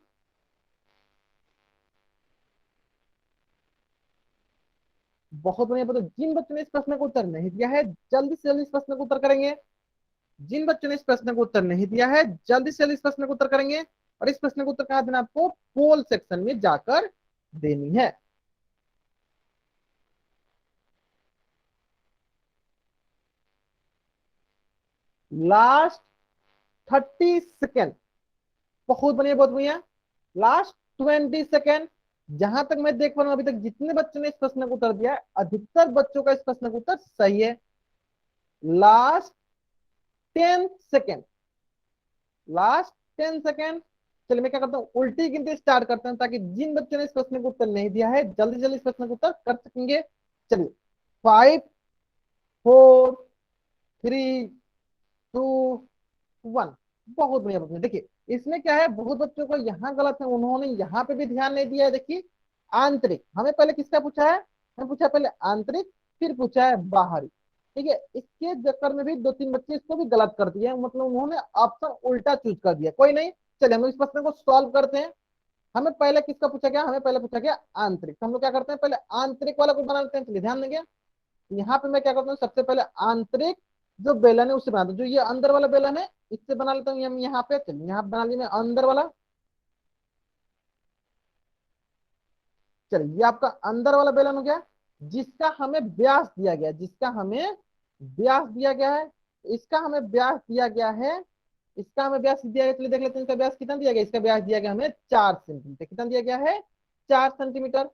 बहुत बढ़िया। बताओ जिन बच्चों ने इस प्रश्न का उत्तर नहीं दिया है जल्दी से जल्दी इस प्रश्न का उत्तर करेंगे। जिन बच्चों ने इस प्रश्न का उत्तर नहीं दिया है जल्दी से जल्दी इस प्रश्न का उत्तर करेंगे, और इस प्रश्न का उत्तर कहाँ देना, आपको पोल सेक्शन में जाकर देनी है। Last 30 second. बहुत बढ़िया, बहुत बढ़िया। Last 20 second. जहां तक मैं देख पा रहा हूं अभी तक जितने बच्चों ने इस प्रश्न का उत्तर दिया है अधिकतर बच्चों का इस प्रश्न का उत्तर सही है। Last 10 second. Last 10 second. चलिए मैं क्या करता हूँ, उल्टी गिनती स्टार्ट करता हूँ ताकि जिन बच्चों ने इस प्रश्न का उत्तर नहीं दिया है जल्दी जल्दी इस प्रश्न का उत्तर कर सकेंगे। चलिए 5 4 3 2 1। बहुत बढ़िया बच्चे। देखिए इसमें क्या है, बहुत बच्चों को यहाँ गलत है, उन्होंने यहाँ पे भी ध्यान नहीं दिया है। देखिए आंतरिक, हमें पहले किसका पूछा है, हमें पूछा पहले आंतरिक, फिर पूछा है बाहरी। ठीक है, इसके चक्कर में भी 2-3 बच्चे इसको भी गलत कर दिए, मतलब उन्होंने ऑप्शन उल्टा चूज कर दिया। कोई नहीं, चलिए हम इस प्रश्न को सॉल्व करते हैं। हमें पहले किसका पूछा गया, हमें पहले पूछा गया आंतरिक। तो हम लोग क्या करते हैं, पहले आंतरिक वाला को बना लेते हैं। चलिए ध्यान देंगे, यहाँ पे मैं क्या करता हूँ, सबसे पहले आंतरिक जो बेलन है उससे बनाता हूँ। जो ये अंदर वाला बेलन है इससे बना लेता हूँ। हम यहाँ पे, चलिए यहाँ बना लिया मैं अंदर वाला। चलिए ये आपका अंदर वाला बेलन हो गया, जिसका हमें व्यास दिया गया, जिसका हमें व्यास दिया गया है, इसका हमें व्यास दिया गया है, इसका हमें व्यास दिया गया। चलिए देख लेते हैं इसका व्यास कितना दिया गया। इसका व्यास दिया गया हमें 4 सेंटीमीटर। कितना दिया गया है, 4 सेंटीमीटर।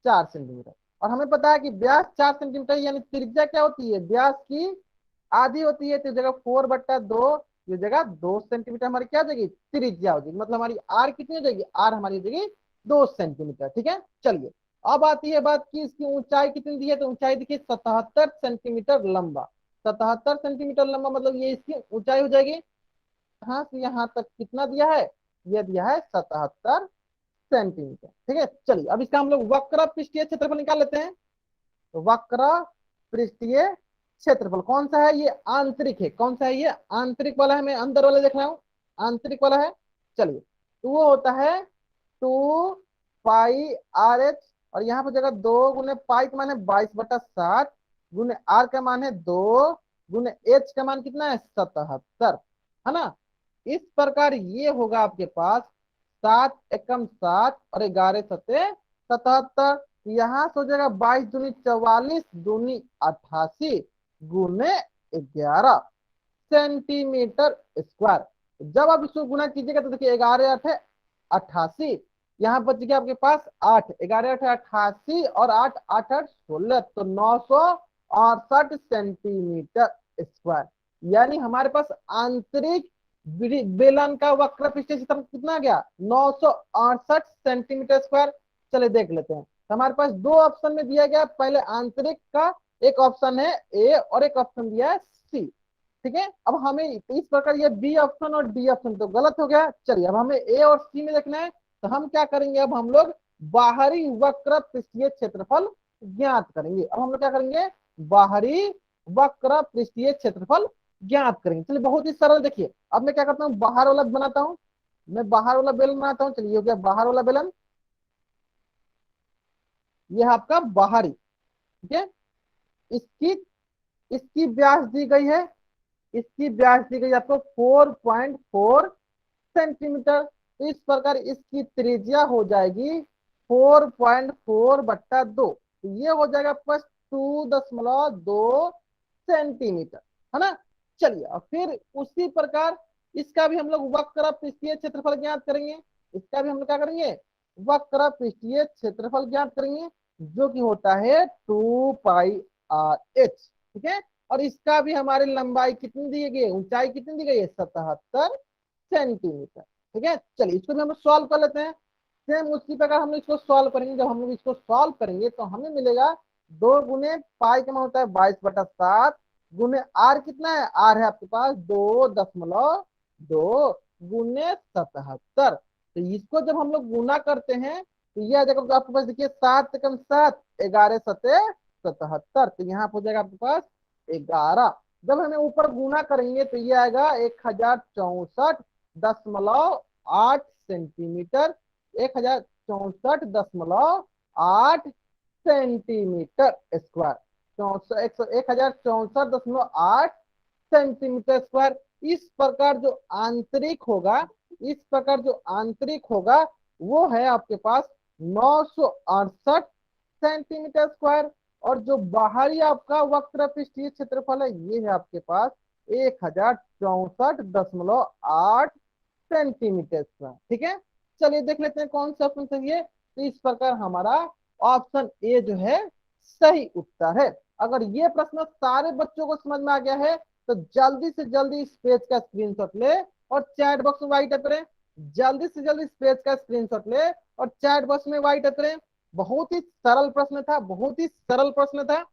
4 सेंटीमीटर। और हमें पता है कि व्यास 4 सेंटीमीटर, यानी त्रिज्या क्या होती है, व्यास की आधी होती है। तो जगह 4/2, ये जगह 2 सेंटीमीटर हमारी क्या हो जाएगी, त्रिज्या हो जाएगी। मतलब हमारी आर कितनी हो जाएगी, आर हमारी हो जाएगी 2 सेंटीमीटर। ठीक है, चलिए अब आती है बात की इसकी ऊंचाई कितनी दी है। तो ऊंचाई देखिए 77 सेंटीमीटर लंबा। 77 सेंटीमीटर लंबा मतलब ये इसकी ऊंचाई हो जाएगी। यहाँ से यहाँ तक कितना दिया है, ये दिया है 77 सेंटीमीटर। ठीक है, चलिए अब इसका हम लोग वक्र पृष्ठीय क्षेत्रफल निकाल लेते हैं। तो वक्र पृष्ठीय क्षेत्रफल कौन सा है, ये आंतरिक है। कौन सा है, ये आंतरिक वाला है। मैं अंदर वाला देख रहा हूँ, आंतरिक वाला है। चलिए तो वो होता है 2 पाई आर एच, और यहाँ पर जगह 2 गुने पाई का मान है 22/7, गुने आर का मान है 2, गुने एच का मान कितना है 77, है ना। इस प्रकार ये होगा आपके पास 7 एकम 7 और 11 सत्ते 77। यहाँ से हो जाएगा 22 दूनी 44 दूनी 88 गुने 11 सेंटीमीटर स्क्वायर। जब आप इसको गुना कीजिएगा तो देखिए 11×8 = 88, यहाँ बच गया आपके पास 8। 11×8 = 88 और 8×8 = 16, तो 968 सेंटीमीटर स्क्वायर। यानी हमारे पास आंतरिक बेलन का वक्र पृष्ठीय क्षेत्रफल कितना आ गया, 968 सेंटीमीटर स्क्वायर। चले देख लेते हैं। तो हमारे पास दो ऑप्शन में दिया गया, पहले आंतरिक का एक ऑप्शन है ए और एक ऑप्शन दिया है सी। ठीक है, अब हमें इस प्रकार ये बी ऑप्शन और डी ऑप्शन तो गलत हो गया। चलिए अब हमें ए और सी में देखना है। तो हम क्या करेंगे, अब हम लोग बाहरी वक्र पृष्ठीय क्षेत्रफल ज्ञात करेंगे। अब हम लोग क्या करेंगे, बाहरी वक्र पृष्ठीय क्षेत्रफल ज्ञात करेंगे। चलिए बहुत ही सरल। देखिए अब मैं क्या करता हूँ, बाहर वाला बनाता हूँ, मैं बाहर वाला बेलन बनाता हूँ। चलिए हो गया बाहर वाला बेलन, ये है आपका बाहरी। ठीक है, इसकी इसकी व्यास दी गई है, इसकी व्यास दी गई आपको 4.4 सेंटीमीटर। तो इस प्रकार इसकी त्रिज्या हो जाएगी 4.4/2, तो ये हो जाएगा प्लस 2.2 सेंटीमीटर, है ना। चलिए और फिर उसी प्रकार इसका भी हम लोग वक्र पृष्ठीय क्षेत्रफल ज्ञात करेंगे। इसका भी हम लोग क्या करेंगे, वक्र पृष्ठीय क्षेत्रफल ज्ञात करेंगे, जो कि होता है 2 पाई आर एच। ठीक है, और इसका भी हमारी लंबाई कितनी दी गई है, ऊंचाई कितनी दी गई है 77 सेंटीमीटर। ठीक है, चलिए इसको भी हम सॉल्व कर लेते हैं। सेम उसी प्रकार हम लोग इसको सॉल्व करेंगे। जब हम लोग इसको सॉल्व करेंगे तो हमें मिलेगा 2 गुने पाई का मान होता है 22/7 गुने आर कितना है, आर है आपके पास 2.2 गुने 77। तो इसको जब हम लोग गुना करते हैं तो ये आ जाएगा तो आपके पास देखिए 7 कम 7 11 सते 77। तो यहाँ पे हो जाएगा आपके पास 11। जब हमें ऊपर गुना करेंगे तो ये आएगा 1064.8 centimetre, 1064.8 centimetre square, 1064.8 centimetre square. इस प्रकार जो आंतरिक होगा, इस प्रकार जो आंतरिक होगा वो है आपके पास 968 सेंटीमीटर स्क्वायर। और जो बाहरी आपका वक्र पृष्ठीय क्षेत्रफल है ये है आपके पास 1064.8 सेंटीमीटर स्क्वायर। ठीक है, चलिए देख लेते हैं कौन सा ऑप्शन सही है। तो इस प्रकार हमारा ऑप्शन ए जो है सही उत्तर है। अगर ये प्रश्न सारे बच्चों को समझ में आ गया है तो जल्दी से जल्दी इस पेज का स्क्रीनशॉट ले और चैट बॉक्स में वाई टाइप करें। जल्दी से जल्दी इस पेज का स्क्रीनशॉट ले और चैट बॉक्स में वाई टाइप करें। बहुत ही सरल प्रश्न था, बहुत ही सरल प्रश्न था।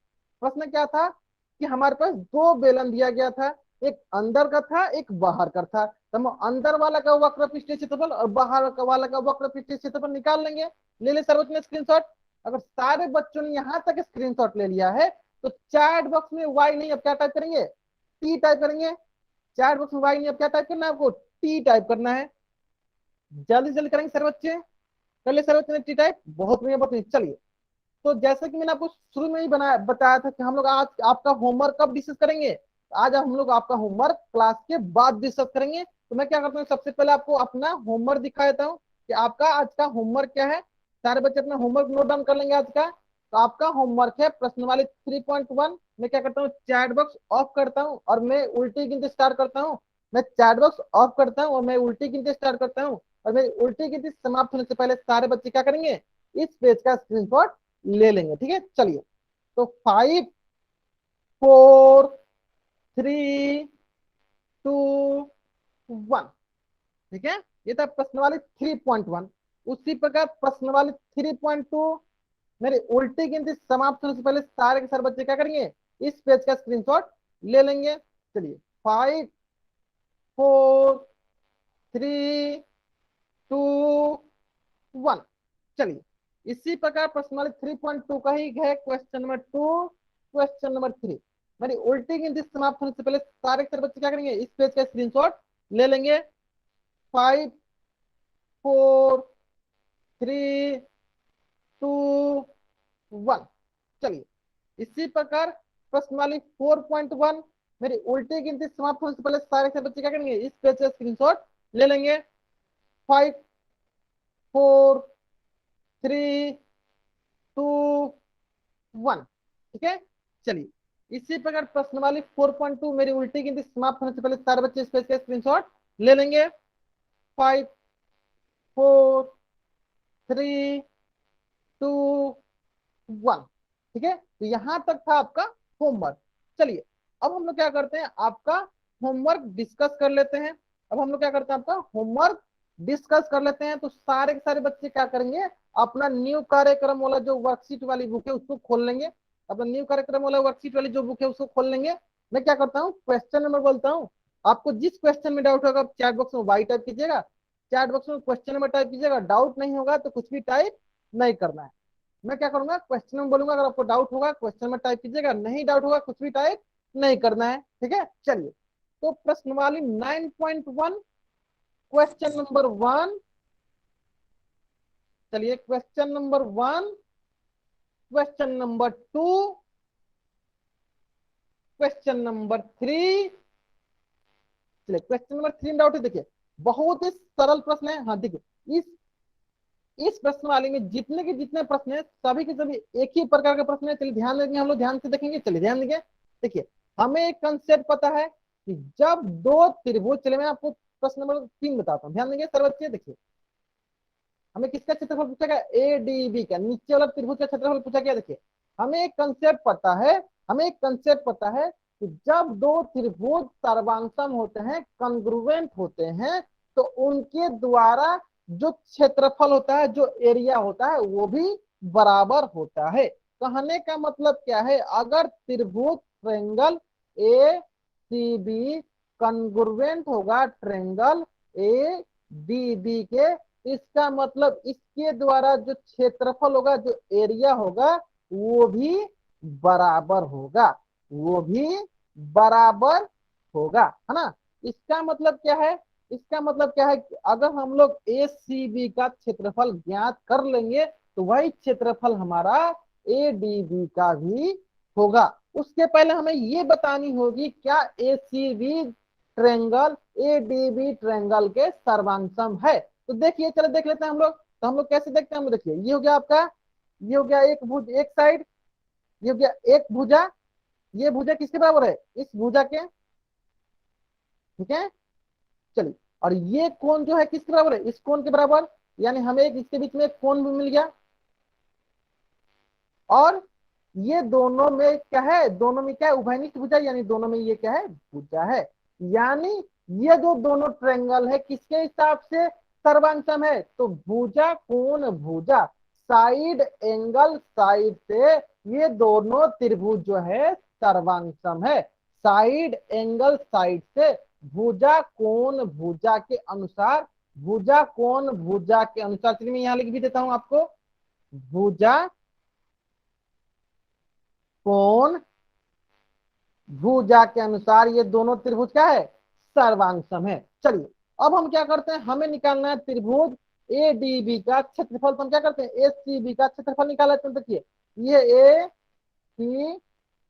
प्रश्न क्या था कि हमारे पास 2 बेलन दिया गया था, एक अंदर का था एक बाहर का था। तो हम अंदर वाला का वक्र पृष्ठीय क्षेत्रफल और बाहर का वाला का वक्र पृष्ठीय क्षेत्रफल निकाल लेंगे। ले ले सर्वोच्च में स्क्रीनशॉट। अगर सारे बच्चों ने यहाँ तक स्क्रीनशॉट ले लिया है तो चैट बॉक्स में वाई नहीं, अब क्या टाइप करेंगे, टी टाइप करेंगे। चैट बॉक्स में वाई नहीं, अब क्या टाइप करना है आपको, टी टाइप करना है। जल्दी जल्दी करेंगे सर बच्चे, कर ले सर बच्चे टी टाइप। बहुत बढ़िया, बहुत बढ़िया। चलिए, तो जैसे कि मैंने आपको शुरू में ही बताया था कि हम लोग आज आपका होमवर्क कब डिस्कस करेंगे। आज हम लोग आपका होमवर्क क्लास के बाद डिस्कस करेंगे। तो मैं क्या करता हूँ, सबसे पहले आपको अपना होमवर्क दिखा देता हूँ कि आपका आज का होमवर्क क्या है। सारे बच्चे अपना होमवर्क नोट डाउन कर लेंगे आज का। तो आपका होमवर्क है प्रश्नवाली 3.1। मैं क्या करता हूँ, चैट बॉक्स ऑफ करता हूँ और मैं उल्टी गिनती स्टार्ट करता हूँ। मैं चैट बॉक्स ऑफ करता हूँ और मैं उल्टी गिनती स्टार्ट करता हूँ। और मेरी उल्टी गिनती समाप्त होने से पहले सारे बच्चे क्या करेंगे, इस पेज का स्क्रीनशॉट ले लेंगे। ठीक है, चलिए। तो 5 4 3 2 1। ठीक है, ये था प्रश्नवाली 3.1। उसी प्रकार प्रश्नवाली 3.2 मेरी उल्टी गिनती समाप्त होने से पहले सारे के सारे बच्चे क्या करेंगे, इस पेज का स्क्रीनशॉट ले लेंगे। चलिए, 5 4 3 2 1। चलिए, इसी प्रकार प्रश्नवाली 3.2 का ही है क्वेश्चन नंबर 2, क्वेश्चन नंबर 3। मेरी उल्टी गिनती समाप्त होने से पहले सारे के सारे बच्चे क्या करेंगे, इस पेज का स्क्रीनशॉट ले लेंगे। 5 4 3 2 1। चलिए, इसी प्रकार प्रश्नवाली 4.1 मेरी उल्टी गिनती समाप्त होने से पहले सारे के बच्चे क्या करेंगे, इस पेज का स्क्रीनशॉट ले लेंगे। 5 4 3 2 1। ठीक है, चलिए, इसी प्रकार प्रश्नवाली 4.2 मेरी उल्टी गिनती समाप्त होने से पहले सारे बच्चे इस पेज का स्क्रीनशॉट ले लेंगे। 5 4 3 2 1। ठीक है, तो यहां तक था आपका होमवर्क। चलिए, अब हम लोग क्या करते हैं, आपका होमवर्क डिस्कस कर लेते हैं। अब हम लोग क्या करते हैं, आपका होमवर्क डिस्कस कर लेते हैं। तो सारे के सारे बच्चे क्या करेंगे, अपना न्यू कार्यक्रम वाला जो वर्कशीट वाली बुक है उसको खोल लेंगे। अपना न्यू कार्यक्रम वाला वर्कशीट वाली जो बुक है उसको खोल लेंगे। मैं क्या करता हूँ, क्वेश्चन नंबर बोलता हूँ। आपको जिस क्वेश्चन में डाउट होगा चैट बॉक्स में वाई टाइप कीजिएगा, चैट बॉक्स में क्वेश्चन नंबर टाइप कीजिएगा। डाउट नहीं होगा तो कुछ भी टाइप नहीं करना है। मैं क्या करूंगा, क्वेश्चन में बोलूंगा, अगर आपको डाउट होगा क्वेश्चन में टाइप कीजिएगा, नहीं डाउट होगा कुछ भी टाइप नहीं करना है। ठीक है, चलिए, तो प्रश्नवाली 9.1 क्वेश्चन नंबर 1। चलिए, question number 1, question number 2, question number 3। चलिए, क्वेश्चन नंबर 3 डाउट है, देखिए बहुत ही सरल प्रश्न है। हाँ देखिए, इस प्रश्नवाली में जितने के जितने प्रश्न है सभी के सभी एक ही प्रकार के प्रश्न है। चलिए ध्यान देंगे, हम लोग ध्यान से देखेंगे। चलिए ध्यान देंगे, देखिए हमें एक कंसेप्ट पता है कि जब 2 त्रिभुज, चलिए मैं आपको प्रश्न नंबर 3 बताता हूँ, ध्यान देंगे सर बच्चे। देखिए, हमें किसका क्षेत्रफल पूछा गया, एडीबी का, नीचे वाला त्रिभुज का क्षेत्रफल पूछा गया। देखिए, हमें एक कंसेप्ट पता है, हमें एक कंसेप्ट पता है कि जब 2 त्रिभुज सर्वांगसम होते हैं, कॉन्ग्रुएंट होते हैं, तो उनके द्वारा जो क्षेत्रफल होता है, जो एरिया होता है, वो भी बराबर होता है। कहने का मतलब क्या है, अगर त्रिभुज triangle A C B congruent होगा ट्रेंगल ए डी बी के, इसका मतलब इसके द्वारा जो क्षेत्रफल होगा, जो एरिया होगा, वो भी बराबर होगा, वो भी बराबर होगा, है ना। इसका मतलब क्या है, इसका मतलब क्या है कि अगर हम लोग ए सी बी का क्षेत्रफल ज्ञात कर लेंगे तो वही क्षेत्रफल हमारा ए डी बी का भी होगा। उसके पहले हमें ये बतानी होगी क्या A C B triangle A D B triangle के सर्वांगसम है। तो देखिए, चलो देख लेते हैं हम लोग। तो हम लोग कैसे देखते हैं, हम लोग देखिए, ये हो गया आपका, ये हो गया एक भुज, एक साइड, ये हो गया एक भुजा, ये भुजा किसके बराबर है, इस भुजा के, ठीक है। चलिए, और ये कोण जो है किसके बराबर है, इस कोण के बराबर, यानी हमें एक इसके बीच में एक कोण भी मिल गया। और ये दोनों में क्या है, दोनों में क्या है, उभयनिष्ठ भुजा, यानी दोनों में ये क्या है, भुजा है। यानी ये जो दोनों ट्रायंगल है किसके हिसाब से सर्वांगसम है, तो भुजा कोण भुजा, साइड एंगल साइड से ये दोनों त्रिभुज जो है सर्वांगसम है। साइड एंगल साइड से भुजा कोण भुजा के अनुसार, भुजा कोण भुजा के अनुसार, चलिए मैं यहां लिख भी देता हूं आपको, भुजा कोण भुजा के अनुसार ये दोनों त्रिभुज क्या है, सर्वांगसम है। चलिए, अब हम क्या करते हैं, हमें निकालना है त्रिभुज ए डी बी का क्षेत्रफल। तो हम क्या करते हैं, ए सी बी का क्षेत्रफल निकाल लेते हैं। देखिए, ये ए सी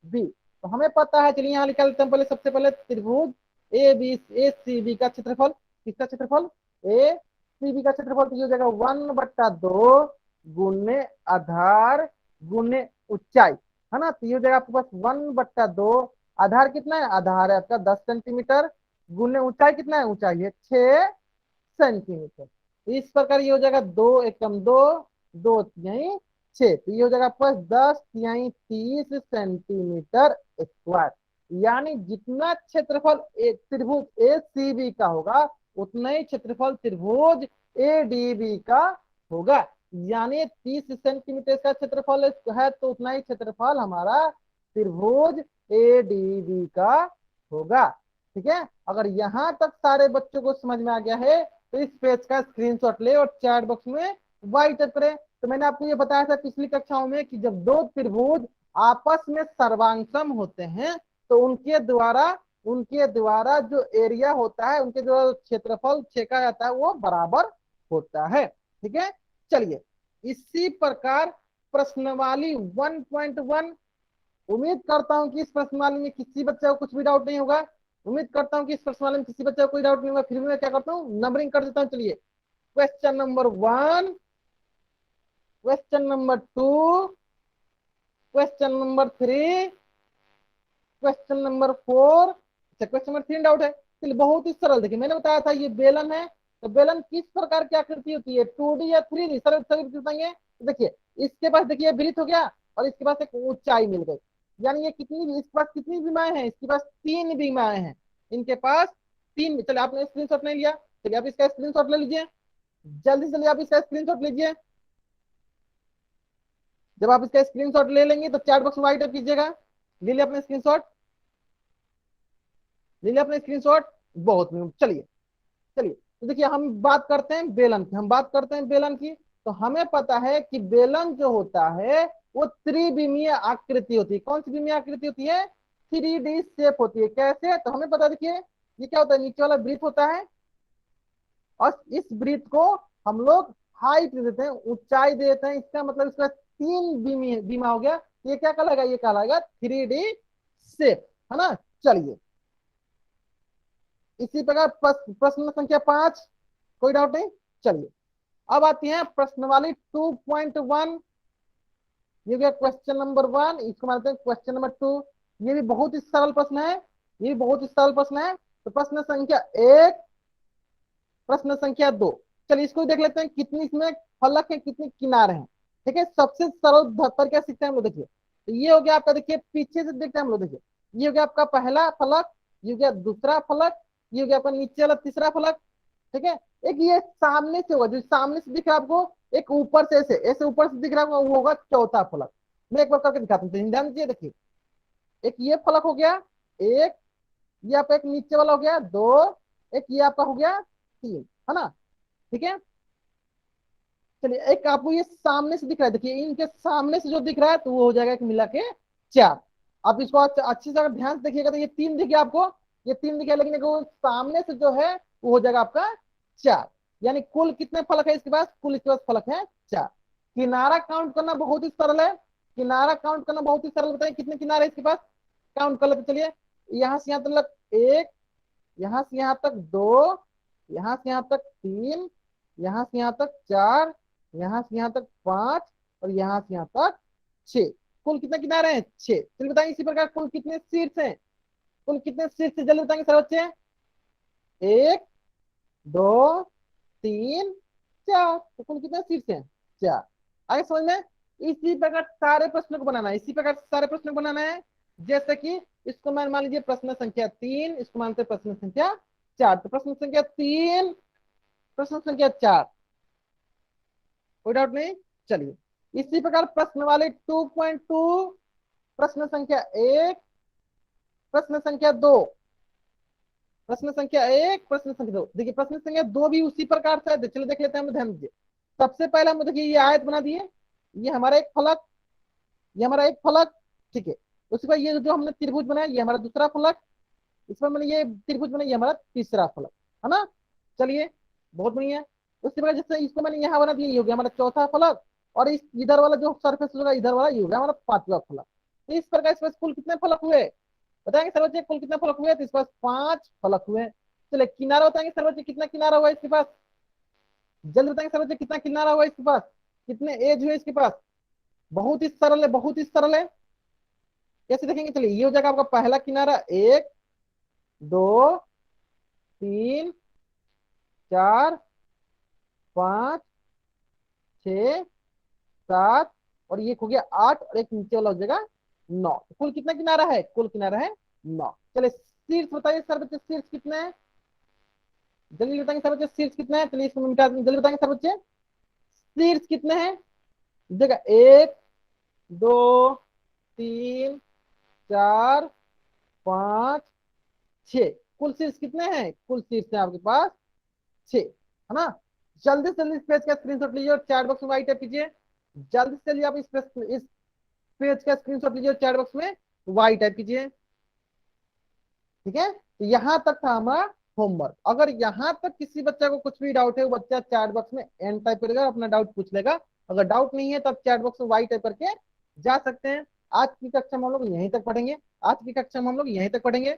बी, तो हमें पता है, चलिए यहां निकाल लेते हैं। पहले सबसे पहले त्रिभुज ए सी बी का क्षेत्रफल, किसका क्षेत्रफल, ए सी बी का क्षेत्रफल, तो ये हो जाएगा 1/2 गुने आधार गुने ऊंचाई, है ना। तो ये हो जाएगा आपके पास 1/2, आधार कितना है, आधार है आपका 10 सेंटीमीटर, गुने ऊंचाई कितना है, ऊंचाई है 6 सेंटीमीटर। इस प्रकार ये हो जाएगा 2 एकम 2, 2 तिहाई 6, तो ये हो जाएगा आपके पास 10 तिहाई 30 सेंटीमीटर स्क्वायर। यानी जितना क्षेत्रफल त्रिभुज ए सी बी का होगा उतना ही क्षेत्रफल त्रिभुज ए डी बी का होगा। यानी 30 सेंटीमीटर का क्षेत्रफल है तो उतना ही क्षेत्रफल हमारा त्रिभुज ए डी बी का होगा, ठीक है। अगर यहाँ तक सारे बच्चों को समझ में आ गया है तो इस पेज का स्क्रीनशॉट ले और चैट बॉक्स में वाई टाइप करें। तो मैंने आपको ये बताया था पिछली कक्षाओं में कि जब दो त्रिभुज आपस में सर्वांगसम होते हैं तो उनके द्वारा जो एरिया होता है, उनके द्वारा क्षेत्रफल छेका जाता है, वो बराबर होता है, ठीक है। चलिए, इसी प्रकार प्रश्नवाली 1.1, उम्मीद करता हूं कि इस प्रश्नवाली में किसी बच्चे को कुछ भी डाउट नहीं होगा। उम्मीद करता हूं कि इस प्रश्नवाली में किसी बच्चे को कोई डाउट नहीं होगा। फिर भी मैं क्या करता हूं, नंबरिंग कर देता हूं। चलिए, question number 1, question number 2, question number 3, question number 4। अच्छा, क्वेश्चन नंबर 3 डाउट है, चलिए बहुत ही सरल। देखिए, मैंने बताया था ये बेलन है, तो बेलन किस प्रकार की आकृति होती है, 2D या 3D, सरल सरल बताएंगे। देखिए, इसके पास देखिए वृत्त हो गया और इसके पास एक ऊंचाई मिल गई, यानी ये कितनी, इसके पास कितनी बीमाएं हैं, इसके पास 3 बीमाएं हैं, इनके पास 3। चलिए, आपने स्क्रीनशॉट नहीं लिया, चलिए आप इसका स्क्रीनशॉट ले लीजिए, जल्दी से चलिए आप इसका स्क्रीनशॉट लीजिए। जब आप इसका स्क्रीनशॉट ले लेंगे तो चैट बॉक्स में राइट अप कीजिएगा। ले लिया अपने स्क्रीनशॉट, ले लिया अपने स्क्रीनशॉट, बहुत चलिए चलिए, तो देखिए हम बात करते हैं बेलन की, हम बात करते हैं बेलन की। तो हमें पता है कि बेलन जो होता है वो त्रिविमीय आकृति होती है। कौन सी विमीय आकृति होती है, 3D शेप होती है। कैसे, तो हमें पता, देखिए ये क्या होता है, नीचे वाला वृत्त होता है और इस वृत्त को हम लोग हाइट देते हैं, ऊंचाई देते हैं। इसका मतलब इसका 3 बीमा हो गया, ये क्या कहलाएगा, ये कहलाएगा 3D शेप, है ना। चलिए, इसी प्रकार प्रश्न संख्या 5, कोई डाउट नहीं। चलिए, अब आती है प्रश्नवाली 2.1। ये गया क्वेश्चन नंबर 1, इसको मानते हैं क्वेश्चन नंबर 2। ये भी बहुत ही सरल प्रश्न है, ये भी बहुत ही सरल प्रश्न है। तो प्रश्न संख्या 1, प्रश्न संख्या 2, चलिए इसको देख लेते हैं, कितनी इसमें फलक है, कितनी किनारे हैं, ठीक है। सबसे सरल धत्तर क्या सीखते हैं हम लोग, देखिए तो ये हो गया आपका, देखिए पीछे से देखते हैं हम लोग, देखिए ये हो गया आपका पहला फलक, ये हो गया दूसरा फलक, ये हो गया आपका नीचे वाला तीसरा फलक, ठीक है। एक ये सामने से होगा, जो सामने से दिख रहा है आपको, एक ऊपर से ऐसे ऐसे ऊपर से दिख रहा होगा, वो होगा चौथा फलक। मैं एक बार करके दिखाता हूँ, ध्यान दीजिए। देखिए, एक ये फलक हो गया, एक ये आपका एक नीचे वाला हो गया, दो, एक ये आपका हो गया, तीन, है ना। ठीक है, चलिए एक आपको ये सामने से दिख रहा है, देखिए इनके सामने से जो दिख रहा है तो वो हो जाएगा एक मिला के चार। आप इसको अच्छी से अगर ध्यान से देखिएगा तो ये तीन दिखे आपको, ये तीन दिखे, लेकिन वो सामने से जो है वो हो जाएगा आपका चार। यानी कुल कितने फलक है इसके पास, कुल इसके पास फलक है चार। किनारा काउंट करना बहुत ही सरल है, किनारा काउंट करना बहुत ही सरल। बताइए कितने किनारे इसके पास, काउंट कर लेते चलिए। यहाँ से यहाँ तक एक, यहाँ से यहाँ तक दो, यहाँ से यहाँ तक तीन, यहाँ से यहाँ तक चार, यहाँ से यहाँ तक पांच, और यहाँ से यहाँ तक छह। कुल कितने किनारे हैं, छह। चलिए बताएं इसी प्रकार कुल कितने शीर्ष हैं, कुल कितने शीर्ष हैं जल्दी बताएंगे सर बच्चे। एक, दो, तीन, चार। तो कुल कितने शीर्ष हैं, चार। आगे समझ में। इसी प्रकार सारे प्रश्नों को बनाना है, इसी प्रकार सारे प्रश्नों को बनाना है। जैसे कि इसको मान लीजिए प्रश्न संख्या तीन, इसको मानते प्रश्न संख्या चार। तो प्रश्न संख्या तीन, प्रश्न संख्या चार, कोई डाउट नहीं। चलिए इसी प्रकार प्रश्न वाले 2.2, प्रश्न संख्या एक, प्रश्न संख्या दो, प्रश्न संख्या एक, प्रश्न संख्या दो। देखिए प्रश्न संख्या दो भी उसी प्रकार से है, चलिए देख लेते हैं हम, ध्यान दीजिए। सबसे पहले हम देखिए ये आयत बना दिए, ये हमारा एक फलक, ये हमारा एक फलक, ठीक है। उसके बाद ये जो हमने त्रिभुज बनाया ये हमारा दूसरा फलक, इस पर मैंने ये त्रिभुज बनाया ये हमारा तीसरा फलक, है ना। चलिए बहुत बढ़िया। उसके बाद जैसे इसको मैंने यहाँ बना दिया, ये हो गया हमारा चौथा फलक, और इस इधर वाला जो सरफेस होगा इधर वाला ये हो गया हमारा पांचवा फलक। तो इस प्रकार इस पर कुल कितने फलक हुए बताएंगे सर बच्चे, कुल कितने फलक हुए, तो इस पास पांच फलक हुए। चलिए किनारा बताएंगे सर बच्चे, कितना किनारा हुआ इसके पास, जल्दी बताएंगे सर बच्चे कितना किनारा हुआ इसके पास, कितने एज हुए इसके पास। बहुत ही सरल है, बहुत ही सरल है। कैसे देखेंगे, चलिए ये हो जाएगा आपका पहला किनारा, एक, दो, तीन, चार, पांच, छ, सात, और ये हो गया आठ, और एक नीचे वाला हो जाएगा नौ। कुल कितना किनारा है, कुल किनारा है नौ। चलिए शीर्ष बताइए सर बच्चे, शीर्ष कितने हैं, जल्दी बताएंगे सर बच्चे, शीर्ष कितने हैं। चलिए इसको मिटा देंगे, जल्दी बताएंगे सर बच्चे शीर्ष कितने हैं। देखा एक, दो, तीन, चार, पांच, छह। कुल शीर्ष कितने हैं, कुल शीर्ष है आपके पास छह, है ना। जल्दी से जल्दी इस पेज का स्क्रीनशॉट लीजिए और चैट बॉक्स में टाइप कीजिए। जल्दी से जल्दी आप इस पेज का स्क्रीनशॉट लीजिए और चैट बॉक्स में वाई टाइप कीजिए। ठीक है, तो यहां तक था हमारा होमवर्क। अगर यहां तक किसी बच्चा को कुछ भी डाउट है वो बच्चा चैट बॉक्स में एन टाइप करेगा, अपना डाउट पूछ लेगा। अगर डाउट नहीं है तो आप चैट बॉक्स में वाई टाइप करके जा सकते हैं। आज की कक्षा में हम लोग यहीं तक पढ़ेंगे, आज की कक्षा में हम लोग यहीं तक पढ़ेंगे।